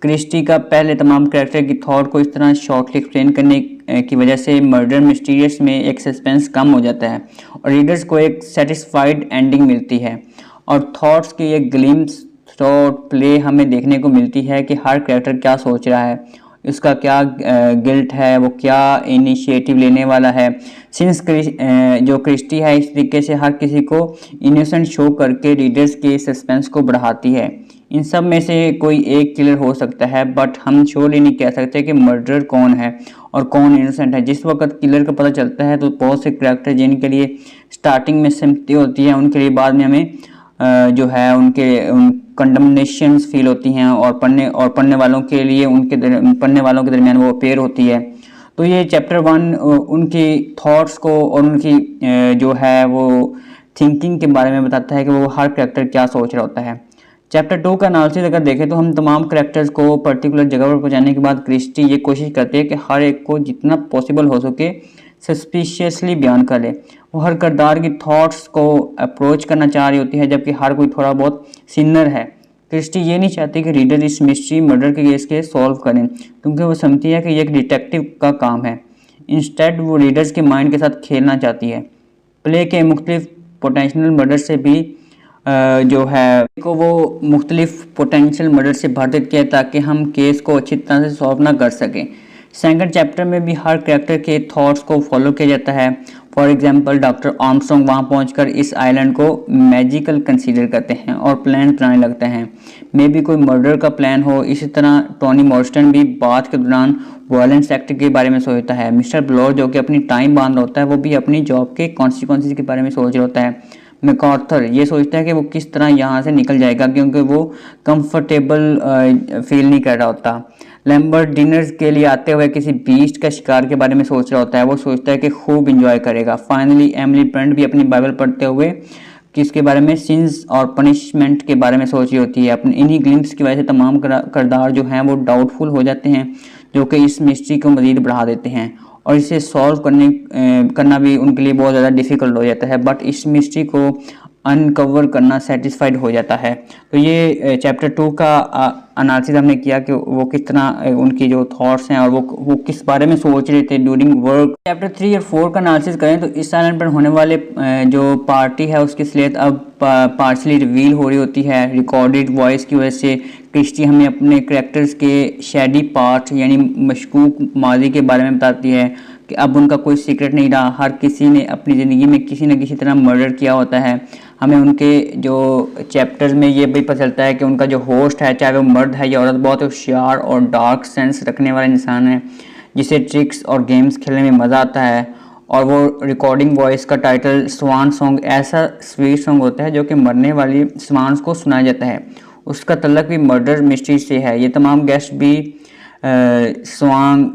[SPEAKER 1] क्रिस्टी का पहले तमाम कैरेक्टर की थॉट को इस तरह शॉर्टली एक्सप्लेन करने की वजह से मर्डर मिस्टीरियस में एक सस्पेंस कम हो जाता है और रीडर्स को एक सेटिस्फाइड एंडिंग मिलती है और थॉट्स की एक ग्लिम्स थ्रू प्ले हमें देखने को मिलती है कि हर कैरेक्टर क्या सोच रहा है, उसका क्या गिल्ट है, वो क्या इनिशिएटिव लेने वाला है। सिंस जो क्रिस्टी है इस तरीके से हर किसी को इनोसेंट शो करके रीडर्स के सस्पेंस को बढ़ाती है। इन सब में से कोई एक किलर हो सकता है, बट हम श्योरली नहीं कह सकते कि मर्डर कौन है और कौन इनोसेंट है। जिस वक्त किलर का पता चलता है तो बहुत से करैक्टर जिनके लिए स्टार्टिंग में सिंपैथी होती है, उनके लिए बाद में हमें जो है उनके कंडमनेशंस फील होती हैं और पढ़ने वालों के लिए पढ़ने वालों के दरमियान वो अपेयर होती है। तो ये चैप्टर 1 उनकी थॉट्स को और उनकी जो है वो थिंकिंग के बारे में बताता है कि वो हर करैक्टर क्या सोच रहा होता है। चैप्टर 2 का एनालिसिस अगर देखें तो हम तमाम करैक्टर्स को पर्टिकुलर जगह पर पहुंचाने के बाद क्रिस्टी ये कोशिश करते हैं कि हर एक को जितना पॉसिबल हो सके सस्पिशियसली बयान कर ले। वो हर किरदार की थॉट्स को अप्रोच करना चाह रही होती है, जबकि हर कोई थोड़ा बहुत सिनर है। क्रिस्टी ये नहीं चाहती कि रीडर इस मिस्ट्री मर्डर के केस के सॉल्व करें, क्योंकि वो समझती है कि ये एक डिटेक्टिव का काम है। इंस्टेड वो रीडर्स के माइंड के साथ खेलना चाहती है। प्ले के मुख्तलिफ पोटेंशियल मर्डर से भी जो है को वो मुख्तलिफ पोटेंशियल मर्डर से भर देती है ताकि हम केस को अच्छी तरह से सॉल्व ना कर सकें। सेकंड चैप्टर में भी हर कैरेक्टर के थॉट्स को फॉलो किया जाता है। फॉर एग्जांपल डॉक्टर आर्मस्ट्रॉन्ग वहाँ पहुंचकर इस आइलैंड को मैजिकल कंसीडर करते हैं और प्लान बनाने लगते हैं। मे भी कोई मर्डर का प्लान हो। इसी तरह टोनी मॉर्स्टन भी बात के दौरान वायलेंस एक्ट के बारे में सोचता है। मिस्टर ब्लोर जो कि अपनी टाइम बांध रहा होता है, वो भी अपनी जॉब के कॉन्सिक्वेंसेस के बारे में सोच रहा होता है। मैकार्थर ये सोचता है कि वो किस तरह यहाँ से निकल जाएगा, क्योंकि वो कंफर्टेबल फील नहीं कर रहा होता। लैम्बर्ट डिनर के लिए आते हुए किसी बीस्ट का शिकार के बारे में सोच रहा होता है। वो सोचता है कि खूब इंजॉय करेगा। फाइनली एमिली ब्रंट भी अपनी बाइबल पढ़ते हुए किसके बारे में सिंस और पनिशमेंट के बारे में सोच रही होती है। अपनी इन्हीं ग्लिम्स की वजह से तमाम किरदार जो हैं वो डाउटफुल हो जाते हैं, जो कि इस मिस्ट्री को मज़ीद बढ़ा देते हैं और इसे सॉल्व करना भी उनके लिए बहुत ज़्यादा डिफ़िकल्ट हो जाता है। बट इस मिस्ट्री को अनकवर करना सेटिस्फाइड हो जाता है। तो ये चैप्टर 2 का एनालिसिस हमने किया कि वो किस तरह उनकी जो थॉट्स हैं और वो किस बारे में सोच रहे थे ड्यूरिंग वर्क। चैप्टर 3 और 4 का एनालिसिस करें तो इस आइलैंड पर होने वाले जो पार्टी है उसकी स्लेट अब पार्शली रिवील हो रही होती है। रिकॉर्डेड वॉइस की वजह से क्रिस्टी हमें अपने करैक्टर्स के शैडी पार्ट यानी मशकूक माजी के बारे में बताती है कि अब उनका कोई सीक्रेट नहीं रहा। हर किसी ने अपनी ज़िंदगी में किसी न किसी तरह मर्डर किया होता है। हमें उनके जो चैप्टर्स में ये भी पता चलता है कि उनका जो होस्ट है, चाहे वो मर्द है या औरत, बहुत होशियार और डार्क सेंस रखने वाला इंसान है, जिसे ट्रिक्स और गेम्स खेलने में मज़ा आता है। और वो रिकॉर्डिंग वॉइस का टाइटल स्वान सॉन्ग ऐसा स्वीट सॉन्ग होता है जो कि मरने वाली स्वान्स को सुनाया जाता है। उसका तल्लक भी मर्डर मिस्ट्री से है। ये तमाम गेस्ट भी स्वान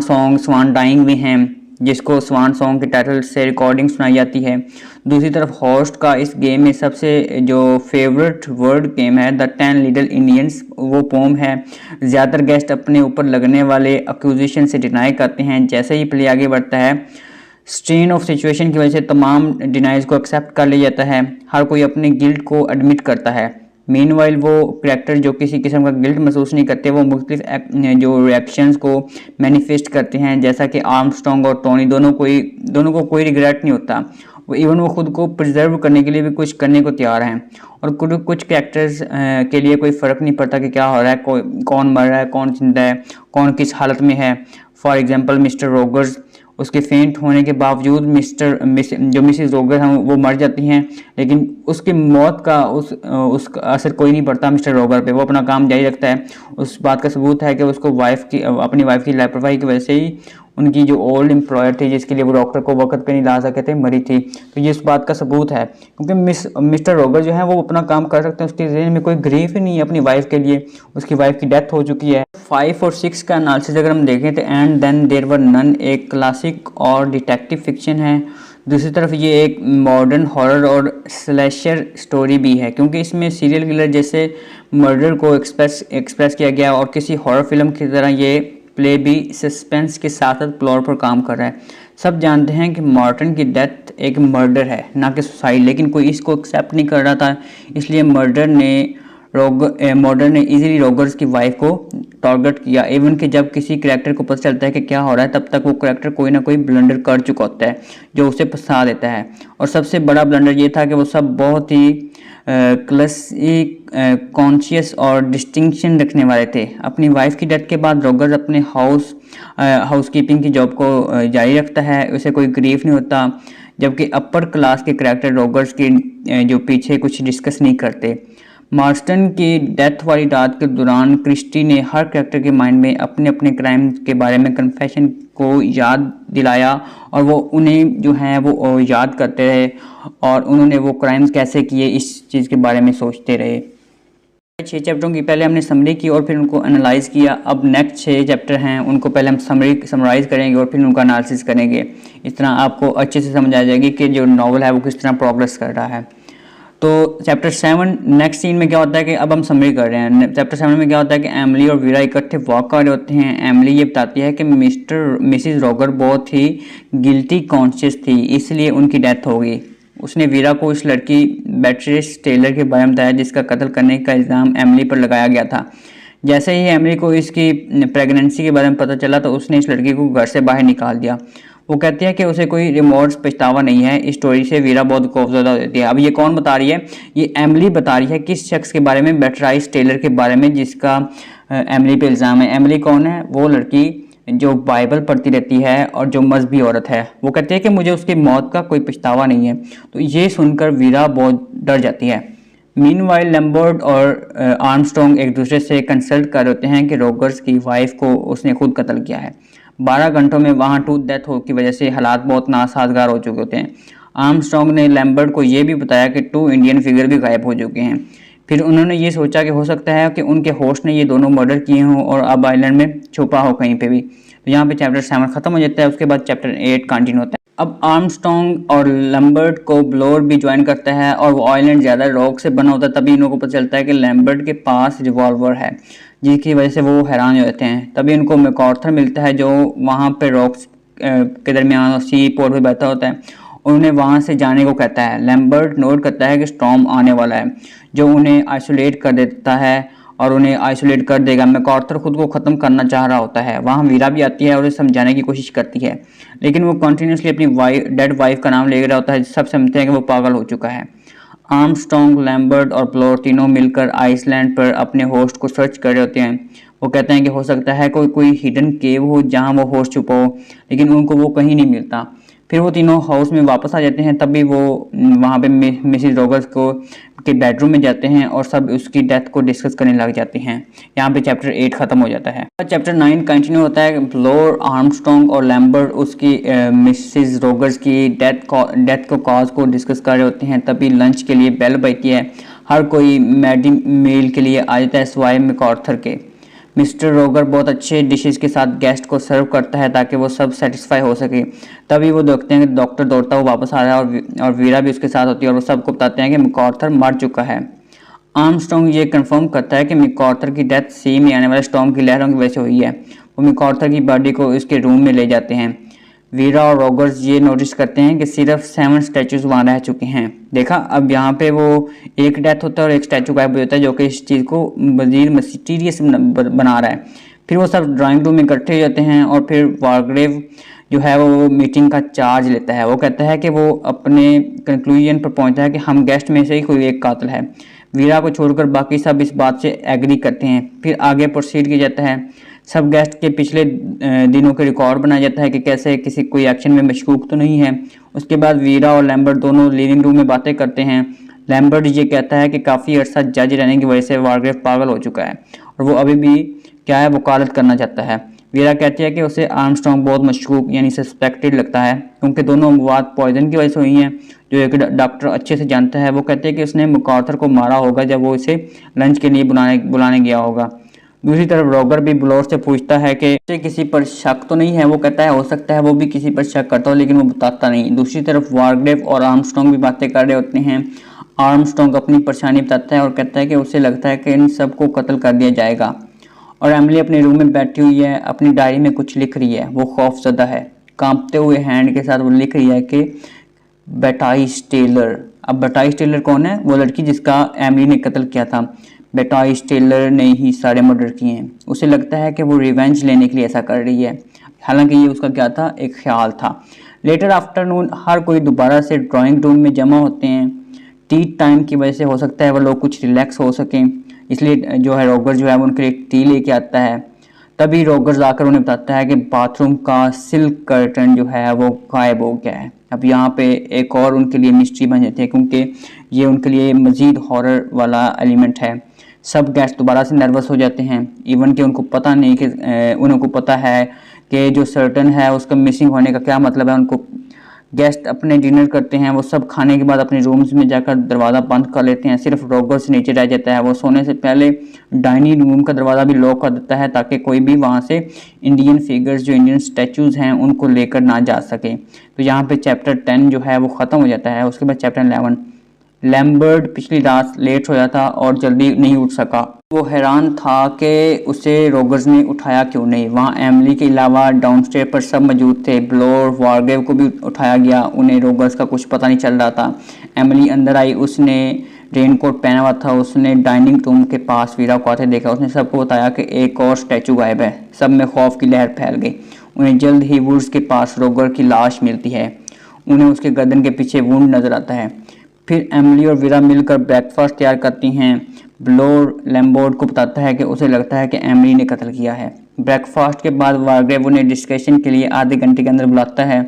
[SPEAKER 1] सॉन्ग स्वान डाइंग भी हैं, जिसको स्वान सॉन्ग के टाइटल से रिकॉर्डिंग सुनाई जाती है। दूसरी तरफ होस्ट का इस गेम में सबसे जो फेवरेट वर्ड गेम है द 10 लिटिल इंडियंस, वो पोम है। ज़्यादातर गेस्ट अपने ऊपर लगने वाले अक्यूजेशन से डिनाई करते हैं। जैसे ही प्ले आगे बढ़ता है, स्ट्रेन ऑफ सिचुएशन की वजह से तमाम डिनाइज को एक्सेप्ट कर लिया जाता है। हर कोई अपने गिल्ट को एडमिट करता है। मीनवाइल वो करैक्टर जो किसी किस्म का गिल्ट महसूस नहीं करते, वो मुख्तलिफ जो रिएक्शंस को मैनिफेस्ट करते हैं। जैसा कि आर्मस्ट्रॉन्ग और टोनी दोनों को कोई रिग्रेट नहीं होता। वो खुद को प्रिजर्व करने के लिए भी कुछ करने को तैयार हैं। और कुछ कैरेक्टर्स के लिए कोई फ़र्क नहीं पड़ता कि क्या हो रहा है, कौन मर रहा है, कौन जिंदा है, कौन किस हालत में है। फॉर एग्जांपल मिस्टर रोगर्स, उसके फेंट होने के बावजूद जो मिसेस रोगर हैं वो मर जाती हैं, लेकिन उसकी मौत का उसका असर कोई नहीं पड़ता मिस्टर रोगर पे। वो अपना काम जारी रखता है। उस बात का सबूत है कि उसको अपनी वाइफ की लापरवाही की वजह से ही उनकी जो ओल्ड एम्प्लॉयर थी, जिसके लिए वो डॉक्टर को वक्त पे नहीं ला सके थे, मरी थी। तो ये इस बात का सबूत है, क्योंकि मिस्टर रोगर जो है वो अपना काम कर सकते हैं, उसके ज़हन में कोई ग्रीफ ही नहीं है अपनी वाइफ के लिए। उसकी वाइफ की डेथ हो चुकी है। 5 और 6 का एनालिसिस अगर हम देखें तो and then there were none एक क्लासिक और डिटेक्टिव फिक्शन है। दूसरी तरफ ये एक मॉडर्न हॉरर और स्लैशर स्टोरी भी है, क्योंकि इसमें सीरियल किलर जैसे मर्डर को एक्सप्रेस किया गया और किसी हॉरर फिल्म की तरह ये प्ले भी सस्पेंस के साथ साथ प्लॉट पर काम कर रहा है। सब जानते हैं कि मार्टिन की डेथ एक मर्डर है, ना कि सुसाइड, लेकिन कोई इसको एक्सेप्ट नहीं कर रहा था। इसलिए मर्डर ने इजीली रोगर्स की वाइफ को टारगेट किया। इवन कि जब किसी करैक्टर को पता चलता है कि क्या हो रहा है, तब तक वो करैक्टर कोई ना कोई ब्लंडर कर चुका होता है जो उसे फंसा देता है। और सबसे बड़ा ब्लंडर ये था कि वो सब बहुत ही क्लासिक, कॉन्शियस और डिस्टिंक्शन रखने वाले थे। अपनी वाइफ की डेथ के बाद रोगर्स अपने हाउसकीपिंग की जॉब को जारी रखता है, उसे कोई ग्रीफ नहीं होता। जबकि अपर क्लास के करैक्टर रोगर्स की जो पीछे कुछ डिस्कस नहीं करते। मार्स्टन की डेथ वाली रात के दौरान क्रिस्टी ने हर कैरेक्टर के माइंड में अपने अपने क्राइम के बारे में कन्फेशन को याद दिलाया, और वो उन्हें जो है वो याद करते रहे, और उन्होंने वो क्राइम्स कैसे किए इस चीज़ के बारे में सोचते रहे। 6 चैप्टरों की पहले हमने समरी की और फिर उनको एनालाइज किया। अब नेक्स्ट 6 चैप्टर हैं, उनको पहले हम समराइज़ करेंगे और फिर उनका एनालिसिस करेंगे। इस तरह आपको अच्छे से समझ आ जाएगी कि जो नॉवल है वो किस तरह प्रोग्रेस कर रहा है। तो चैप्टर 7 नेक्स्ट सीन में क्या होता है कि अब हम समरी कर रहे हैं। चैप्टर 7 में क्या होता है कि एमिली और वीरा इकट्ठे वॉक कर रहे होते हैं। एमिली ये बताती है कि मिसिस रोगर बहुत ही गिल्टी कॉन्शियस थी, इसलिए उनकी डेथ हो गई। उसने वीरा को इस लड़की बेट्रिस टेलर के बारे में बताया जिसका कत्ल करने का इल्ज़ाम एमिली पर लगाया गया था। जैसे ही एमिली को इसकी प्रेगनेंसी के बारे में पता चला तो उसने इस लड़की को घर से बाहर निकाल दिया। वो कहती है कि उसे कोई रिमोर्स पछतावा नहीं है। इस स्टोरी से वीरा बहुत खौफजदा हो जाती है। अब ये कौन बता रही है? ये एमिली बता रही है किस शख्स के बारे में, बेट्राइस टेलर के बारे में, जिसका एमिली पे इल्ज़ाम है। एमिली कौन है? वो लड़की जो बाइबल पढ़ती रहती है और जो मजहबी औरत है। वो कहती है कि मुझे उसकी मौत का कोई पछतावा नहीं है। तो ये सुनकर वीरा बहुत डर जाती है। मीनवाइल लैम्बर्ट और आर्मस्ट्रॉन्ग एक दूसरे से कंसल्ट कर होते हैं कि रोगर्स की वाइफ को उसने खुद कत्ल किया है। 12 घंटों में वहाँ टूथ डेथ हो की वजह से हालात बहुत नासाजगार हो चुके होते हैं। आर्मस्ट्रॉन्ग ने लैम्बर्ट को ये भी बताया कि 2 इंडियन फिगर भी गायब हो चुके हैं। फिर उन्होंने ये सोचा कि हो सकता है कि उनके होस्ट ने ये दोनों मर्डर किए हों और अब आइलैंड में छुपा हो कहीं पे भी। तो यहाँ पे चैप्टर 7 खत्म हो जाता है। उसके बाद चैप्टर 8 कंटिन्यू होता है। अब आर्मस्ट्रॉन्ग और लैम्बर्ट को ब्लोर भी ज्वाइन करता है और वो आइलैंड ज़्यादा रॉक से बना होता है। तभी इन लोगों को पता चलता है कि लैम्बर्ट के पास रिवॉल्वर है, जिसकी वजह से वो हैरान हो जाते हैं। तभी उनको मैकआर्थर मिलता है जो वहाँ पे रॉक्स के दरमियान सी पोर्ट पे बैठा होता है। उन्हें वहाँ से जाने को कहता है। लैम्बर्ट नोट करता है कि स्टॉर्म आने वाला है, जो उन्हें आइसोलेट कर देता है और उन्हें आइसोलेट कर देगा। मैकआर्थर खुद को ख़त्म करना चाह रहा होता है। वहाँ वीरा भी आती है और उसे समझाने की कोशिश करती है, लेकिन वो कंटिन्यूसली अपनी डेड वाइफ का नाम ले रहा होता है। सब समझते हैं कि वो पागल हो चुका है। आर्मस्ट्रॉन्ग, लैम्बर्ट और ब्लोर तीनों मिलकर आइसलैंड पर अपने होस्ट को सर्च कर रहे होते हैं। वो कहते हैं कि हो सकता है कोई हिडन केव हो जहां वो होस्ट छुपा हो, लेकिन उनको वो कहीं नहीं मिलता। फिर वो तीनों हाउस में वापस आ जाते हैं। तभी वो वहाँ पे मिसिस रोगर्स के बेडरूम में जाते हैं और सब उसकी डेथ को डिस्कस करने लग जाते हैं। यहाँ पे चैप्टर 8 खत्म हो जाता है। चैप्टर 9 कंटिन्यू होता है। ब्लोर, आर्मस्ट्रॉन्ग और लैम्बर्ट उसकी मिसिस रोगर्स की डेथ को कॉज को डिस्कस कर रहे होते हैं। तभी लंच के लिए बेल बजती है। हर कोई मैडिंग मील के लिए आ जाता है सिवाय मैकआर्थर के। मिस्टर रोगर बहुत अच्छे डिशेस के साथ गेस्ट को सर्व करता है ताकि वो सब सेटिस्फाई हो सके। तभी वो देखते हैं कि डॉक्टर दौड़ता हुआ वापस आ रहा है और वीरा भी उसके साथ होती है और वो सबको बताते हैं कि मैकआर्थर मर चुका है। आर्मस्ट्रॉन्ग ये कंफर्म करता है कि मैकआर्थर की डेथ सी में आने वाले स्टॉर्म की लहरों की वजह से हुई है। वो मैकआर्थर की बॉडी को उसके रूम में ले जाते हैं। वीरा और रोगर्स ये नोटिस करते हैं कि सिर्फ 7 स्टैचूज वहाँ रह चुके हैं। देखा, अब यहाँ पे वो एक डेथ होता है और एक स्टैचू गायब हो जाता है, जो कि इस चीज़ को मज़ीद मिस्टीरियस बना रहा है। फिर वो सब ड्राइंग रूम में इकट्ठे हो जाते हैं और फिर वारग्रेव जो है वो मीटिंग का चार्ज लेता है। वो कहता है कि वो अपने कंक्लूजन पर पहुँचता है कि हम गेस्ट में से ही कोई एक कातिल है। वीरा को छोड़कर बाकी सब इस बात से एग्री करते हैं। फिर आगे प्रोसीड किया जाता है। सब गेस्ट के पिछले दिनों के रिकॉर्ड बनाया जाता है कि कैसे किसी कोई एक्शन में मशकूक तो नहीं है। उसके बाद वीरा और लैम्बर्ट दोनों लिविंग रूम में बातें करते हैं। लैम्बर्ट ये कहता है कि काफ़ी अर्सा जज रहने की वजह से वारग्रेव पागल हो चुका है और वो अभी भी क्या है वकालत करना चाहता है। वीरा कहती है कि उसे आर्मस्ट्रॉन्ग बहुत मशकूक यानी सस्पेक्टेड लगता है क्योंकि दोनों अमवात पॉइजन की वजह से हुई हैं, जो एक डॉक्टर अच्छे से जानता है। वो कहते हैं कि उसने मकार्थर को मारा होगा जब वो इसे लंच के लिए बुलाने गया होगा। दूसरी तरफ रॉगर भी ब्लोर से पूछता है कि उसे किसी पर शक तो नहीं है। वो कहता है हो सकता है वो भी किसी पर शक करता हो लेकिन वो बताता नहीं। दूसरी तरफ वारग्रेव और आर्मस्ट्रॉन्ग भी बातें कर रहे होते हैं। आर्मस्ट्रॉन्ग अपनी परेशानी बताता है और कहता है कि उसे लगता है कि इन सबको कत्ल कर दिया जाएगा। और एमिली अपने रूम में बैठी हुई है, अपनी डायरी में कुछ लिख रही है। वो खौफजदा है, कांपते हुए हैंड के साथ वो लिख रही है कि बेटाइस टेलर। अब बेटाइस टेलर कौन है? वो लड़की जिसका एमिली ने कत्ल किया था। बेटाइस टेलर ने ही सारे मर्डर किए हैं। उसे लगता है कि वो रिवेंज लेने के लिए ऐसा कर रही है, हालांकि ये उसका क्या था, एक ख्याल था। लेटर आफ्टरनून हर कोई दोबारा से ड्राइंग रूम में जमा होते हैं। टी टाइम की वजह से हो सकता है वो लोग कुछ रिलैक्स हो सकें, इसलिए जो है रॉगर जो है वो उनके लिए टी लेके आता है। तभी रॉगर जाकर उन्हें बताता है कि बाथरूम का सिल्क कर्टन जो है वो गायब हो गया है। अब यहाँ पे एक और उनके लिए मिस्ट्री बन जाती है क्योंकि ये उनके लिए मज़ीद हॉरर वाला एलिमेंट है। सब गेस्ट दोबारा से नर्वस हो जाते हैं, इवन कि उनको पता नहीं कि उनको पता है कि जो सर्टन है उसका मिसिंग होने का क्या मतलब है। उनको गेस्ट अपने डिनर करते हैं, वो सब खाने के बाद अपने रूम्स में जाकर दरवाज़ा बंद कर लेते हैं। सिर्फ रॉगर से नीचे रह जाता है। वो सोने से पहले डाइनिंग रूम का दरवाज़ा भी लॉक कर देता है ताकि कोई भी वहाँ से इंडियन फिगर्स जो इंडियन स्टैचूज़ हैं उनको लेकर ना जा सके। तो यहाँ पे चैप्टर 10 जो है वो ख़त्म हो जाता है। उसके बाद चैप्टर 11, लैम्बर्ट पिछली रात लेट सोया था और जल्दी नहीं उठ सका। वो हैरान था कि उसे रॉगर्स ने उठाया क्यों नहीं। वहाँ एमिली के अलावा डाउनस्टेयर पर सब मौजूद थे। ब्लोर वारग्रेव को भी उठाया गया, उन्हें रॉगर्स का कुछ पता नहीं चल रहा था। एमिली अंदर आई, उसने रेनकोट पहना हुआ था। उसने डाइनिंग रूम के पास वीरा को आते देखा। उसने सबको बताया कि एक और स्टैचू गायब है। सब में खौफ की लहर फैल गई। उन्हें जल्द ही वुड्स के पास रॉगर की लाश मिलती है। उन्हें उसके गर्दन के पीछे वुंड नजर आता है। फिर एमिली और वीरा मिलकर ब्रेकफास्ट तैयार करती हैं। ब्लोर लैम्बर्ट को बताता है कि उसे लगता है कि एमिली ने कत्ल किया है। ब्रेकफास्ट के बाद वारग्रेव उन्हें डिस्कशन के लिए आधे घंटे के अंदर बुलाता है।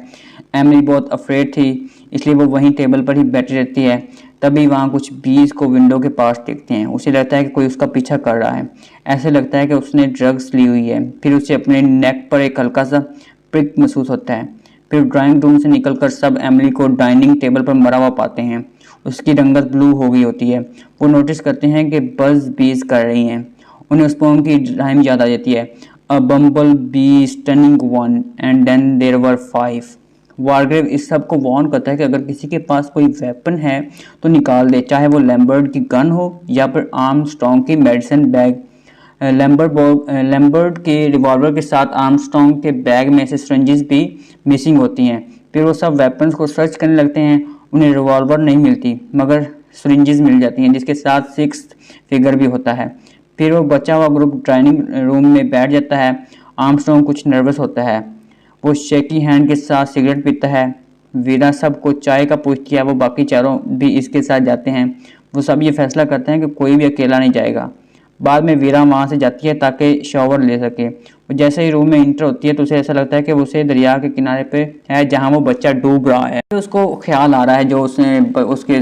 [SPEAKER 1] एमिली बहुत अफ्रेड थी, इसलिए वो वहीं टेबल पर ही बैठी रहती है। तभी वहाँ कुछ बीज को विंडो के पास देखते हैं। उसे लगता है कि कोई उसका पीछा कर रहा है। ऐसे लगता है कि उसने ड्रग्स ली हुई है। फिर उसे अपने नेक पर एक हल्का सा प्रिक महसूस होता है। फिर ड्राइंग रूम से निकलकर सब एमिली को डाइनिंग टेबल पर मरा हुआ पाते हैं। उसकी रंगत ब्लू हो गई होती है। वो नोटिस करते हैं कि बज बीज कर रही हैं। उन्हें उस पोम की राइम याद आ जाती है, a bumble bee stunning one and then there were 5। Wargrave इस सब को वार्न करता है कि अगर किसी के पास कोई वेपन है तो निकाल दे, चाहे वो लैम्बर्ट की गन हो या फिर आर्मस्ट्रॉन्ग की मेडिसिन बैग। लैम्बर्ट के रिवॉल्वर के साथ आर्मस्ट्रॉन्ग के बैग में से सिरिंजेस भी मिसिंग होती हैं। फिर वो सब वेपन्स को सर्च करने लगते हैं। उन्हें रिवॉल्वर नहीं मिलती मगर सिरिंजेस मिल जाती हैं जिसके साथ 6 फिगर भी होता है। फिर वो बचा हुआ ग्रुप डाइनिंग रूम में बैठ जाता है। आर्मस्ट्रॉन्ग कुछ नर्वस होता है। वो शेकी हैंड के साथ सिगरेट पीता है। वीरा सबको चाय का पूछती है। वो बाकी चारों भी इसके साथ जाते हैं। वो सब ये फैसला करते हैं कि कोई भी अकेला नहीं जाएगा। बाद में वीरा वहाँ से जाती है ताकि शॉवर ले सके। वो जैसे ही रूम में इंटर होती है तो उसे ऐसा लगता है कि उसे दरिया के किनारे पे है जहाँ वो बच्चा डूब रहा है। तो उसको ख्याल आ रहा है जो उसने उसके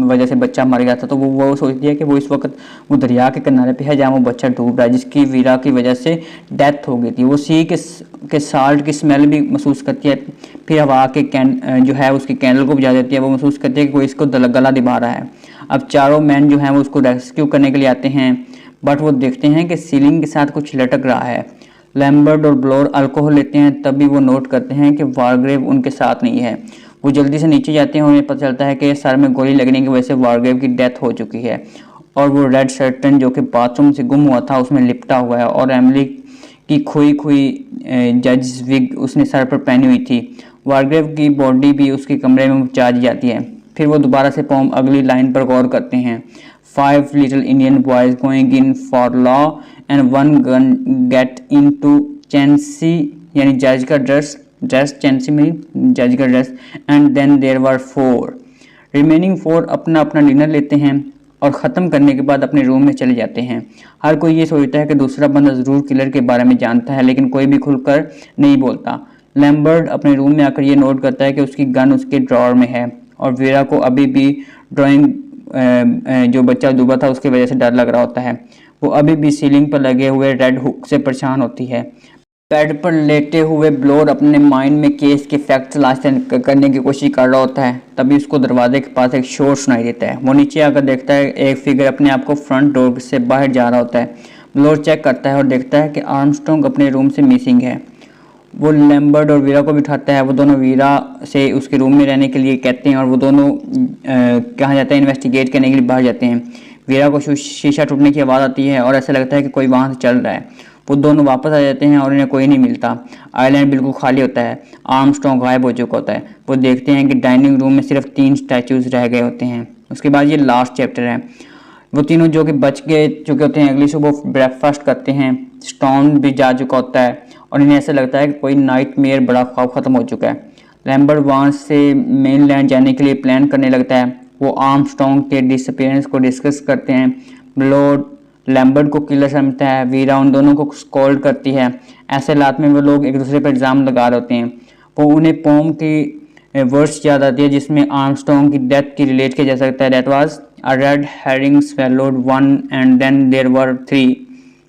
[SPEAKER 1] वजह से बच्चा मर गया था। तो वो सोचती है कि वो इस वक्त वो दरिया के किनारे पे है जहाँ वो बच्चा डूब रहा है जिसकी वीरा की वजह से डेथ हो गई थी। वो सी के साल्ट की स्मेल भी महसूस करती है। फिर हवा के जो है उसकी कैंडल को बुझा देती है। वो महसूस करती है कि कोई इसको गला दिभा रहा है। अब चारों मैन जो हैं वो उसको रेस्क्यू करने के लिए आते हैं, बट वो देखते हैं कि सीलिंग के साथ कुछ लटक रहा है। लैम्बर्ट और ब्लोर अल्कोहल लेते हैं। तभी वो नोट करते हैं कि वारग्रेव उनके साथ नहीं है। वो जल्दी से नीचे जाते हैं। उन्हें पता चलता है कि सर में गोली लगने की वजह से वारग्रेव की डेथ हो चुकी है और वो रेड सर्टन जो कि बाथरूम से गुम हुआ था उसमें लिपटा हुआ है और एमिली की खोई जज विग उसने सर पर पहनी हुई थी। वारग्रेव की बॉडी भी उसके कमरे में पहुंचा दी जाती है। फिर वो दोबारा से पोम अगली लाइन पर गौर करते हैं, 5 little Indian boys going in for law and 1 gun get into Chancy यानी जज का ड्रेस चैंसी में जज का dress and then there were 4 remaining 4 अपना अपना डिनर लेते हैं और ख़त्म करने के बाद अपने रूम में चले जाते हैं। हर कोई ये सोचता है कि दूसरा बंदा ज़रूर किलर के बारे में जानता है, लेकिन कोई भी खुलकर नहीं बोलता। लैम्बर्ट अपने रूम में आकर ये नोट करता है कि उसकी गन उसके ड्रॉअर में है और वीरा को अभी भी ड्राइंग जो बच्चा डूबा था उसकी वजह से डर लग रहा होता है। वो अभी भी सीलिंग पर लगे हुए रेड हुक से परेशान होती है। बेड पर लेटे हुए ब्लोर अपने माइंड में केस के फैक्ट तलाश करने की कोशिश कर रहा होता है। तभी उसको दरवाजे के पास एक शोर सुनाई देता है। वो नीचे आकर देखता है एक फिगर अपने आप को फ्रंट डोर से बाहर जा रहा होता है। ब्लोर चेक करता है और देखता है कि आर्मस्ट्रॉन्ग अपने रूम से मिसिंग है। वो लैम्बर्ट और वीरा को बिठाता है। वो दोनों वीरा से उसके रूम में रहने के लिए कहते हैं और वो दोनों कहा जाता है इन्वेस्टिगेट करने के लिए बाहर जाते हैं। वीरा को शीशा टूटने की आवाज़ आती है और ऐसा लगता है कि कोई वहाँ से चल रहा है। वो दोनों वापस आ जाते हैं और इन्हें कोई नहीं मिलता। आइलैंड बिल्कुल खाली होता है। आर्मस्ट्रॉन्ग गायब हो चुका होता है। वो देखते हैं कि डाइनिंग रूम में सिर्फ 3 स्टैचूज़ रह गए होते हैं। उसके बाद ये लास्ट चैप्टर है। वो तीनों जो कि बच के चुके होते हैं अगली सुबह ब्रेकफास्ट करते हैं। स्टॉर्म भी जा चुका होता है और इन्हें ऐसा लगता है कि कोई नाइटमेयर बड़ा ख्वाब ख़त्म हो चुका है। लैम्बर्ट वहाँ से मेनलैंड जाने के लिए प्लान करने लगता है। वो आर्मस्ट्रॉन्ग के डिसअपीयरेंस को डिस्कस करते हैं। ब्लोड लैम्बर्ट को किलर समझता है। वीरा उन दोनों को स्कॉल्ड करती है। ऐसे हालात में वो लोग एक दूसरे पर इल्ज़ाम लगा रहे होते हैं। वो उन्हें पोम की वर्ड्स याद आती है जिसमें आर्मस्ट्रॉन्ग की डेथ की रिलेट किया जा सकता है। That was a red herring swallowed one and then there were 3।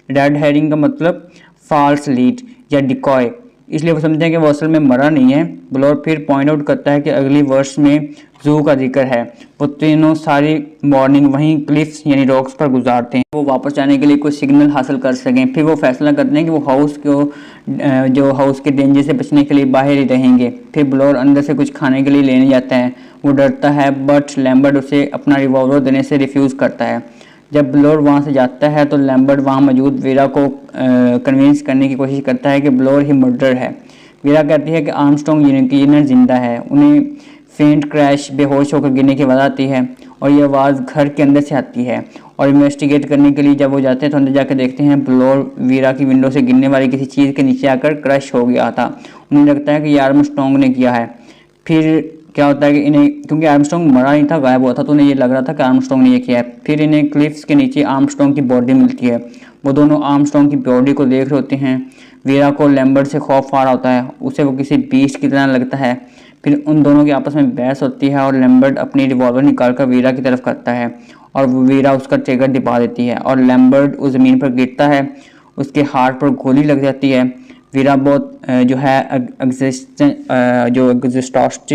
[SPEAKER 1] Red herring का मतलब फॉल्स लीड या डिकॉय, इसलिए वो समझते हैं कि वो असल में मरा नहीं है। ब्लोर फिर पॉइंट आउट करता है कि अगली वर्ष में जू का जिक्र है। वो तीनों सारी मॉर्निंग वहीं क्लिफ्स यानी रॉक्स पर गुजारते हैं। वो वापस जाने के लिए कोई सिग्नल हासिल कर सकें। फिर वो फैसला करते हैं कि वो हाउस को जो हाउस के डेंजर से बचने के लिए बाहर ही रहेंगे। फिर ब्लोर अंदर से कुछ खाने के लिए लेने जाता है। वो डरता है बट लैम्बर्ट उसे अपना रिवॉल्वर देने से रिफ्यूज़ करता है। जब ब्लोर वहाँ से जाता है तो लैम्बर्ट वहाँ मौजूद वीरा को कन्विंस करने की कोशिश करता है कि ब्लोर ही मर्डर है। वीरा कहती है कि आर्मस्ट्रॉन्ग यकीनन जिंदा है। उन्हें फेंट क्रैश बेहोश होकर गिरने की आवाज़ आती है और ये आवाज़ घर के अंदर से आती है। और इन्वेस्टिगेट करने के लिए जब वो जाते हैं तो अंदर जाकर देखते हैं ब्लोर वीरा की विंडो से गिरने वाली किसी चीज़ के नीचे आकर क्रश हो गया था। उन्हें लगता है कि ये आर्मस्ट्रॉन्ग ने किया है। फिर क्या होता है कि इन्हें, क्योंकि आर्मस्ट्रॉन्ग मरा नहीं था, गायब हुआ था, तो उन्हें ये लग रहा था कि आर्मस्ट्रॉन्ग ने ये किया है। फिर इन्हें क्लिफ्स के नीचे आर्मस्ट्रॉन्ग की बॉडी मिलती है। वो दोनों आर्मस्ट्रॉन्ग की बॉडी को देख रहे होते हैं। वीरा को लैम्बर्ट से खौफ आ रहा होता है। उसे वो किसी बीस्ट की तरह लगता है। फिर उन दोनों की आपस में बहस होती है और लैम्बर्ट अपनी रिवॉल्वर निकालकर वीरा की तरफ करता है और वीरा उसका ट्रिगर दबा देती है और लैम्बर्ट उस ज़मीन पर गिरता है। उसके हार्ट पर गोली लग जाती है। वीरा बहुत जो है एग्जॉस्टेड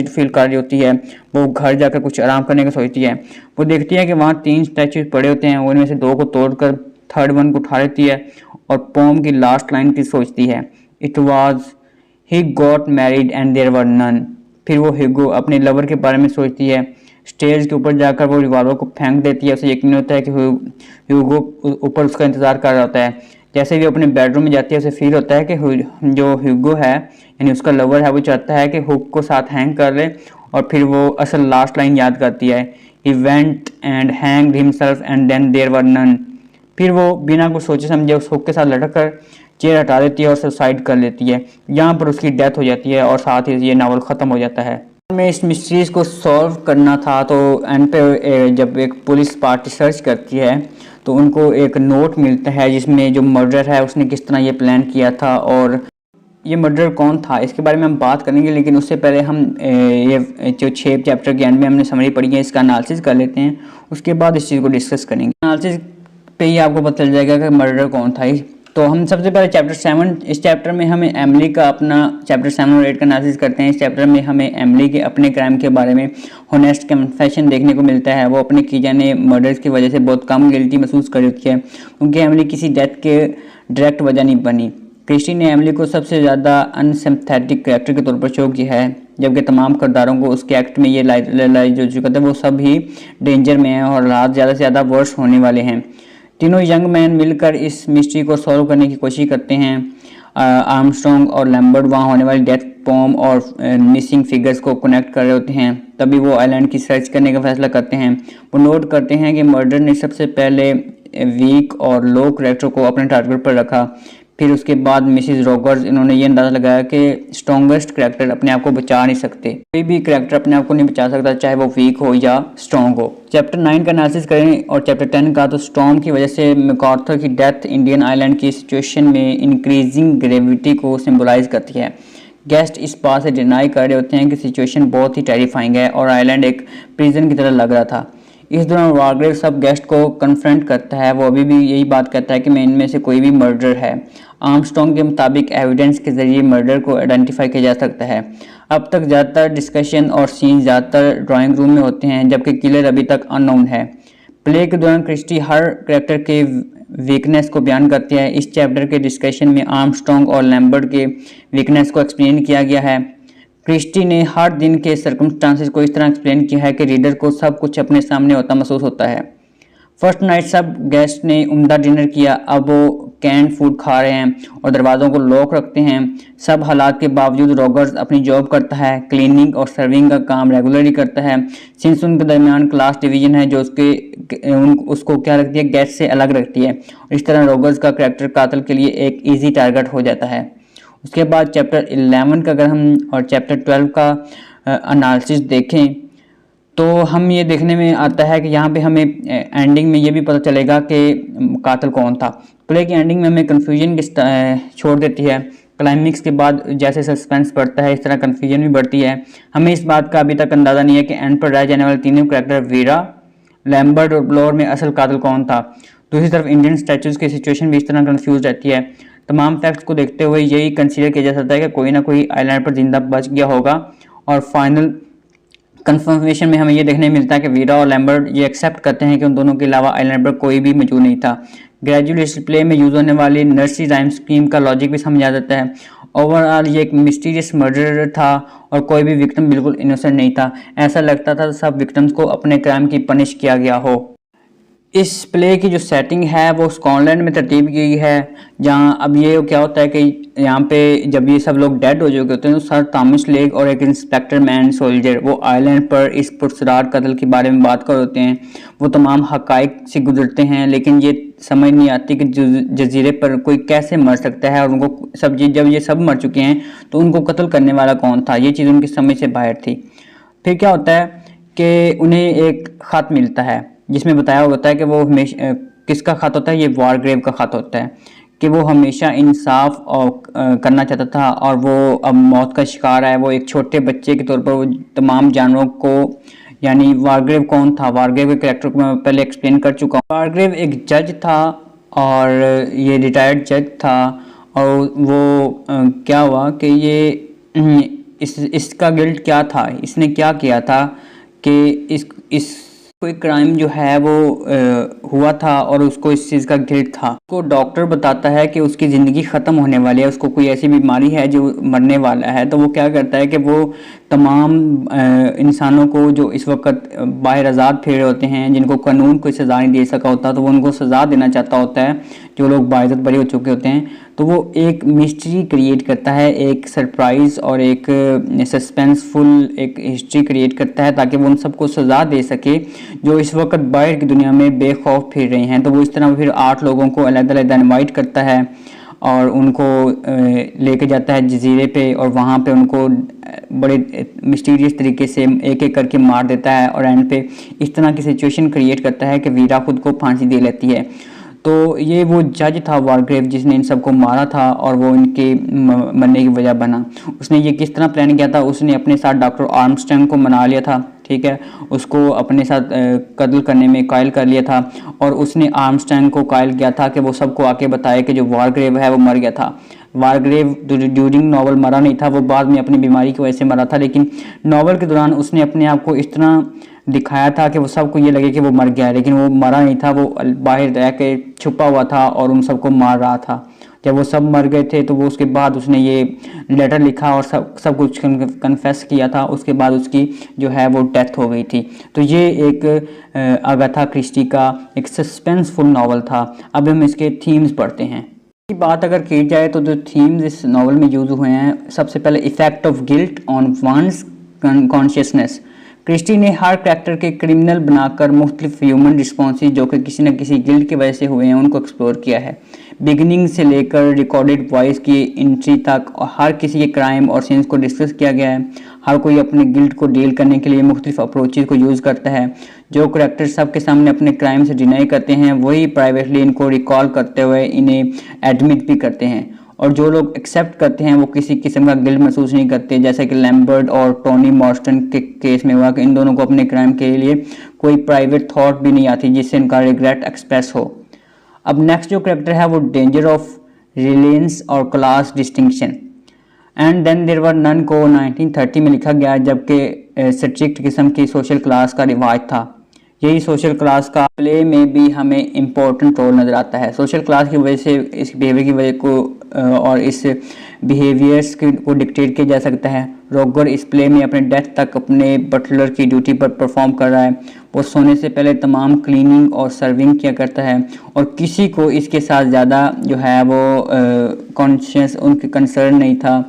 [SPEAKER 1] फील कर रही होती है। वो घर जाकर कुछ आराम करने का सोचती है। वो देखती है कि वहाँ 3 स्टैचूज पड़े होते हैं। उनमें से 2 को तोड़कर थर्ड वन को उठा लेती है और पोम की लास्ट लाइन की सोचती है, it was he got married and there were none. फिर वो ह्यूगो अपने लवर के बारे में सोचती है। स्टेज के ऊपर जाकर वो रिवॉल्वर को फेंक देती है। उसे यकीन होता है कि ह्यूगो ऊपर उसका इंतज़ार कर रहा होता है। जैसे भी अपने बेडरूम में जाती है उसे फील होता है कि जो ह्यूगो है यानी उसका लवर है वो चाहता है कि हुक को साथ हैंग कर ले। और फिर वो असल लास्ट लाइन याद करती है, he went and hanged himself and then there were none. फिर वो बिना कुछ सोचे समझे उस हुक के साथ लटक कर चेयर हटा देती है और सुसाइड कर लेती है। यहाँ पर उसकी डेथ हो जाती है और साथ ही ये नावल ख़त्म हो जाता है। में इस मिस्ट्रीज़ को सॉल्व करना था तो एंड पे जब एक पुलिस पार्टी सर्च करती है तो उनको एक नोट मिलता है जिसमें जो मर्डर है उसने किस तरह ये प्लान किया था और ये मर्डर कौन था इसके बारे में हम बात करेंगे। लेकिन उससे पहले हम ये जो 6 चैप्टर के एंड में हमने समरी पढ़ी है इसका एनालिसिस कर लेते हैं। उसके बाद इस चीज़ को डिस्कस करेंगे। एनालिसिस पे ही आपको पता चल जाएगा कि मर्डर कौन था। तो हम सबसे पहले चैप्टर 7, इस चैप्टर में हमें एमिली का अपना चैप्टर 7 और 8 का एनालिसिस करते हैं। इस चैप्टर में हमें एमिली के अपने क्राइम के बारे में होनेस्ट कन्फेशन देखने को मिलता है। वो अपने की जाने मर्डर्स की वजह से बहुत कम गिल्टी महसूस कर रही है क्योंकि एमिली किसी डेथ के डायरेक्ट वजह नहीं बनी। क्रिस्टी ने एमिली को सबसे ज़्यादा अनसिम्पैथेटिक कैरेक्टर के तौर पर शो किया है, जबकि तमाम किरदारों को उसके एक्ट में ये रियलाइज हो चुका था वो सब ही डेंजर में हैं और हालात ज़्यादा से ज़्यादा वर्स होने वाले हैं। तीनों यंग मैन मिलकर इस मिस्ट्री को सॉल्व करने की कोशिश करते हैं। आर्मस्ट्रॉन्ग और लैम्बर्ट वहाँ होने वाली डेथ, पॉम और मिसिंग फिगर्स को कनेक्ट कर रहे होते हैं। तभी वो आइलैंड की सर्च करने का फैसला करते हैं। वो नोट करते हैं कि मर्डर ने सबसे पहले वीक और लो कैरेक्टर को अपने टारगेट पर रखा, फिर उसके बाद मिसिज रॉगर्स, इन्होंने ये अंदाज़ा लगाया कि स्ट्रॉन्गेस्ट करैक्टर अपने आप को बचा नहीं सकते, कोई भी करैक्टर अपने आप को नहीं बचा सकता, चाहे वो वीक हो या स्ट्रॉन्ग हो। चैप्टर 9 का एनालिसिस करें और चैप्टर 10 का, तो स्टॉर्म की वजह से मैकार्थर की डेथ इंडियन आइलैंड की सिचुएशन में इंक्रीजिंग ग्रेविटी को सिंबलाइज करती है। गेस्ट इस बात से डिनाई कर रहे होते हैं कि सिचुएशन बहुत ही टेरिफाइंग है और आइलैंड एक प्रिजन की तरह लग रहा था। इस दौरान वारग्रेव सब गेस्ट को कन्फ्रंट करता है, वो अभी भी यही बात कहता है कि मैं इनमें से कोई भी मर्डर है। आर्मस्ट्रॉन्ग के मुताबिक एविडेंस के जरिए मर्डर को आइडेंटिफाई किया जा सकता है। अब तक ज़्यादातर डिस्कशन और सीन ज़्यादातर ड्राइंग रूम में होते हैं, जबकि किलर अभी तक अननोन है। प्ले के दौरान क्रिस्टी हर कैरेक्टर के वीकनेस को बयान करती है। इस चैप्टर के डिस्कशन में आर्मस्ट्रॉन्ग और लैम्बर्ट के वीकनेस को एक्सप्लेन किया गया है। क्रिस्टी ने हर दिन के सर्कमस्टांसेस को इस तरह एक्सप्लेन किया है कि रीडर को सब कुछ अपने सामने होता महसूस होता है। फर्स्ट नाइट सब गेस्ट ने उम्दा डिनर किया, अब वो कैंड फूड खा रहे हैं और दरवाज़ों को लॉक रखते हैं। सब हालात के बावजूद रॉगर्स अपनी जॉब करता है, क्लीनिंग और सर्विंग का काम रेगुलरली करता है। सिंस उनके दरमियान क्लास डिवीजन है जो उसको क्या रखती है, गेस्ट से अलग रखती है। इस तरह रॉगर्स का करैक्टर कातिल के लिए एक ईजी टारगेट हो जाता है। उसके बाद चैप्टर 11 का अगर हम और चैप्टर 12 का एनालिसिस देखें तो हम ये देखने में आता है कि यहाँ पे हमें एंडिंग में ये भी पता चलेगा कि कातिल कौन था। प्ले की एंडिंग में हमें कन्फ्यूजन छोड़ देती है। क्लाइमेक्स के बाद जैसे सस्पेंस बढ़ता है, इस तरह कन्फ्यूजन भी बढ़ती है। हमें इस बात का अभी तक अंदाज़ा नहीं है कि एंड पर रह जाने वाले तीनों करैक्टर वीरा, लैम्बर्ट और ब्लोर में असल कातिल कौन था। दूसरी तरफ इंडियन स्टैचूज़ की सिचुएशन भी इस तरह कन्फ्यूज रहती है। तमाम फैक्ट्स को देखते हुए यही कंसीडर किया जा सकता है कि कोई ना कोई आइलैंड पर जिंदा बच गया होगा। और फाइनल कंफर्मेशन में हमें ये देखने मिलता है कि वीरा और लैम्बर्ट ये एक्सेप्ट करते हैं कि उन दोनों के अलावा आइलैंड पर कोई भी मौजूद नहीं था। ग्रेजुअली इस प्ले में यूज होने वाली नर्सरी राइम स्कीम का लॉजिक भी समझ आ जाता है। ओवरऑल ये एक मिस्टीरियस मर्डर था और कोई भी विक्टिम बिल्कुल इनोसेंट नहीं था। ऐसा लगता था सब विक्टिम्स को अपने क्राइम की पनिश किया गया हो। इस प्ले की जो सेटिंग है वो स्कॉटलैंड में तरतीब की गई है, जहाँ अब ये क्या होता है कि यहाँ पे जब ये सब लोग डेड हो चुके होते हैं तो सर थॉमस लेक और एक इंस्पेक्टर मैन सोल्जर वो आइलैंड पर इस पुरस्कार कत्ल के बारे में बात कर होते हैं। वो तमाम हकाइक से गुजरते हैं, लेकिन ये समझ नहीं आती कि जजीरे पर कोई कैसे मर सकता है और उनको जब ये सब मर चुके हैं तो उनको कत्ल करने वाला कौन था, ये चीज़ उनकी समझ से बाहर थी। फिर क्या होता है कि उन्हें एक ख़त मिलता है जिसमें बताया होता है कि वो हमेशा किसका ख़त होता है, ये वारग्रेव का ख़त होता है कि वो हमेशा इंसाफ और करना चाहता था और वो अब मौत का शिकार है। वो एक छोटे बच्चे के तौर पर वो तमाम जानवरों को, यानी वारग्रेव कौन था, वारग्रेव के कैरेक्टर को मैं पहले एक्सप्लेन कर चुका हूँ। वारग्रेव एक जज था और ये रिटायर्ड जज था और वो क्या हुआ कि ये इसका गिल्ट क्या था, इसने क्या किया था कि इस कोई क्राइम जो है वो हुआ था और उसको इस चीज़ का गिल्ट था। उसको डॉक्टर बताता है कि उसकी ज़िंदगी ख़त्म होने वाली है, उसको कोई ऐसी बीमारी है जो मरने वाला है। तो वो क्या करता है कि वो तमाम इंसानों को जो इस वक्त बाहर आज़ाद फिर होते हैं, जिनको कानून कोई सज़ा नहीं दे सका होता, तो वो उनको सज़ा देना चाहता होता है, जो लोग बाइज़्ज़त बरी हो चुके होते हैं। तो वो एक मिस्ट्री क्रिएट करता है, एक सरप्राइज़ और एक सस्पेंसफुल एक हिस्ट्री क्रिएट करता है ताकि वो उन सबको सज़ा दे सके जो इस वक्त बाहर की दुनिया में बेखौफ फिर रहे हैं। तो वो इस तरह फिर 8 लोगों को अलग-अलग इनवाइट करता है और उनको लेके जाता है जजीरे पे और वहाँ पे उनको बड़े मिस्टीरियस तरीके से एक एक करके मार देता है और एंड पे इस तरह की सिचुएशन क्रिएट करता है कि वीरा खुद को फांसी दे लेती है। तो ये वो जज था वारग्रेव जिसने इन सबको मारा था और वो इनके मरने की वजह बना। उसने ये किस तरह प्लान किया था, उसने अपने साथ डॉक्टर आर्मस्ट्रॉन्ग को मना लिया था, ठीक है, उसको अपने साथ कत्ल करने में कायल कर लिया था और उसने आर्मस्ट्रॉन्ग को कायल किया था कि वो सबको आके बताए कि जो वारग्रेव है वो मर गया था। वारग्रेव ड्यूरिंग नॉवल मरा नहीं था, वो बाद में अपनी बीमारी की वजह से मरा था, लेकिन नॉवल के दौरान उसने अपने आप को इस तरह दिखाया था कि वो सबको ये लगे कि वो मर गया है, लेकिन वो मरा नहीं था, वो बाहर रह के छुपा हुआ था और उन सबको मार रहा था। जब वो सब मर गए थे तो वो उसके बाद उसने ये लेटर लिखा और सब कुछ कन्फेस किया था। उसके बाद उसकी जो है वो डेथ हो गई थी। तो ये एक अगाथा क्रिस्टी का एक सस्पेंसफुल नॉवल था। अब हम इसके थीम्स पढ़ते हैं। की बात अगर की जाए तो जो थीम्स इस नॉवल में यूज़ हुए हैं, सबसे पहले effect of guilt on one's consciousness. Christie ने हर कैरेक्टर के क्रिमिनल बनाकर मुख्तलिफ ह्यूमन रिस्पॉन्सेज जो कि किसी न किसी गिल्ट की वजह से हुए हैं उनको एक्सप्लोर किया है। बिगिनिंग से लेकर रिकॉर्डेड वॉइस की एंट्री तक और हर किसी के क्राइम और सीन्स को डिस्कस किया गया है। हर कोई अपने गिल्ट को डील करने के लिए मुख्तलिफ अप्रोचेज़ को यूज़ करता है। जो करेक्टर सबके सामने अपने क्राइम से डिनाई करते हैं वही प्राइवेटली इनको रिकॉल करते हुए इन्हें एडमिट भी करते हैं, और जो लोग एक्सेप्ट करते हैं वो किसी किस्म का गिल्ट महसूस नहीं करते, जैसे कि लैम्बर्ट और टोनी मॉर्स्टन के केस में हुआ कि इन दोनों को अपने क्राइम के लिए कोई प्राइवेट थॉट भी नहीं आती जिससे इनका रिग्रेट एक्सप्रेस हो। अब नेक्स्ट जो करेक्टर है वो डेंजर ऑफ रिलायंस और class distinction. And then there were none को 1930 में लिखा गया, जबकि स्ट्रिक्ट किस्म की सोशल क्लास का रिवाज था। यही सोशल क्लास का प्ले में भी हमें इम्पोर्टेंट रोल नज़र आता है। सोशल क्लास की वजह से इस बिहेवियर की वजह को और इस बिहेवियर्स को डिक्टेट किया जा सकता है। रॉगर इस प्ले में अपने डेथ तक अपने बटलर की ड्यूटी पर परफॉर्म कर रहा है। वो सोने से पहले तमाम क्लीनिंग और सर्विंग किया करता है, और किसी को इसके साथ ज़्यादा जो है वो कॉन्शियस उनके कंसर्न नहीं था।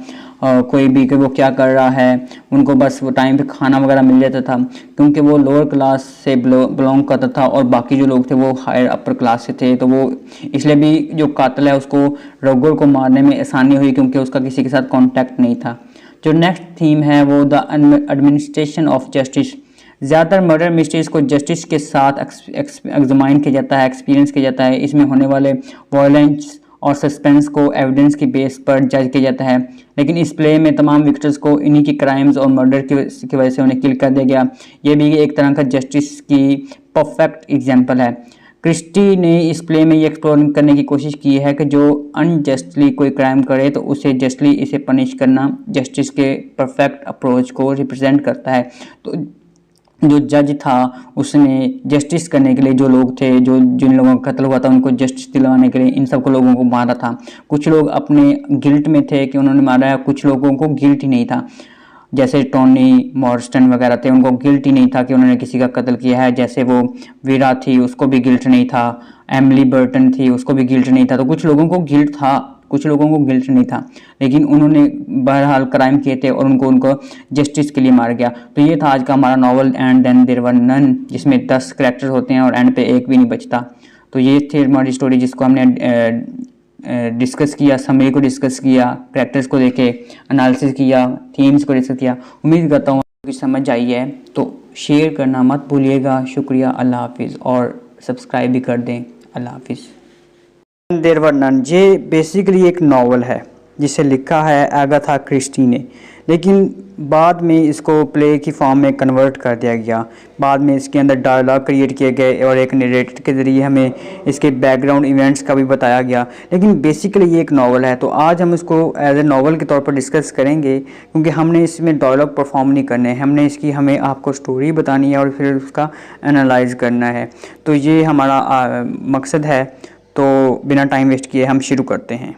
[SPEAKER 1] कोई भी कि वो क्या कर रहा है, उनको बस वो टाइम पे खाना वगैरह मिल जाता था, क्योंकि वो लोअर क्लास से बिलोंग करता था और बाकी जो लोग थे वो हायर अपर क्लास से थे। तो वो इसलिए भी जो कातिल है उसको रॉगर को मारने में आसानी हुई, क्योंकि उसका किसी के साथ कॉन्टैक्ट नहीं था। जो नेक्स्ट थीम है वो द एडमिनिस्ट्रेशन ऑफ जस्टिस। ज़्यादातर मर्डर मिस्ट्रीज को जस्टिस के साथ एग्जामाइन किया जाता है, एक्सपीरियंस किया जाता है। इसमें होने वाले वायलेंस और सस्पेंस को एविडेंस की बेस पर जज किया जाता है, लेकिन इस प्ले में तमाम विक्टर्स को इन्हीं की क्राइम्स और मर्डर की वजह से उन्हें किल कर दिया गया। ये भी एक तरह का जस्टिस की परफेक्ट एग्जांपल है। क्रिस्टी ने इस प्ले में ये एक्सप्लोर करने की कोशिश की है कि जो अनजस्टली कोई क्राइम करे तो उसे जस्टली इसे पनिश करना जस्टिस के परफेक्ट अप्रोच को रिप्रेजेंट करता है। तो जो जज था उसने जस्टिस करने के लिए जो लोग थे, जो जिन लोगों का कत्ल हुआ था, उनको जस्टिस दिलवाने के लिए इन सबको लोगों को मारा था। कुछ लोग अपने गिल्ट में थे कि उन्होंने मारा है, कुछ लोगों को गिल्ट ही नहीं था, जैसे टोनी मॉर्स्टन वगैरह थे, उनको गिल्ट ही नहीं था कि उन्होंने किसी का कत्ल किया है। जैसे वो वीरा थी, उसको भी गिल्ट नहीं था। एमिली बर्टन थी, उसको भी गिल्ट नहीं था। तो कुछ लोगों को गिल्ट था, कुछ लोगों को गिल्ट नहीं था, लेकिन उन्होंने बहरहाल क्राइम किए थे और उनको जस्टिस के लिए मार गया। तो ये था आज का हमारा novel and then there were none, जिसमें 10 करैक्टर्स होते हैं और एंड पे एक भी नहीं बचता। तो ये थी हमारी स्टोरी जिसको हमने डिस्कस किया, समरी को डिस्कस किया, करैक्टर्स को देखे, एनालिसिस किया, थीम्स को डिस्कस किया। उम्मीद करता हूँ कि समझ आई है। तो शेयर करना मत भूलिएगा। शुक्रिया, अल्लाह हाफिज़, और सब्सक्राइब भी कर दें। अल्लाह हाफिज़। देयर वर नन ये बेसिकली एक नावल है जिसे लिखा है एगाथा क्रिस्टी ने, लेकिन बाद में इसको प्ले की फॉर्म में कन्वर्ट कर दिया गया। बाद में इसके अंदर डायलॉग क्रिएट किए गए और एक नरेटर के ज़रिए हमें इसके बैकग्राउंड इवेंट्स का भी बताया गया, लेकिन बेसिकली ये एक नावल है। तो आज हम इसको एज ए नावल के तौर पर डिस्कस करेंगे, क्योंकि हमने इसमें डायलॉग परफॉर्म नहीं करने हैं, हमें आपको स्टोरी बतानी है और फिर उसका एनालाइज करना है। तो ये हमारा मकसद है। तो बिना टाइम वेस्ट किए हम शुरू करते हैं।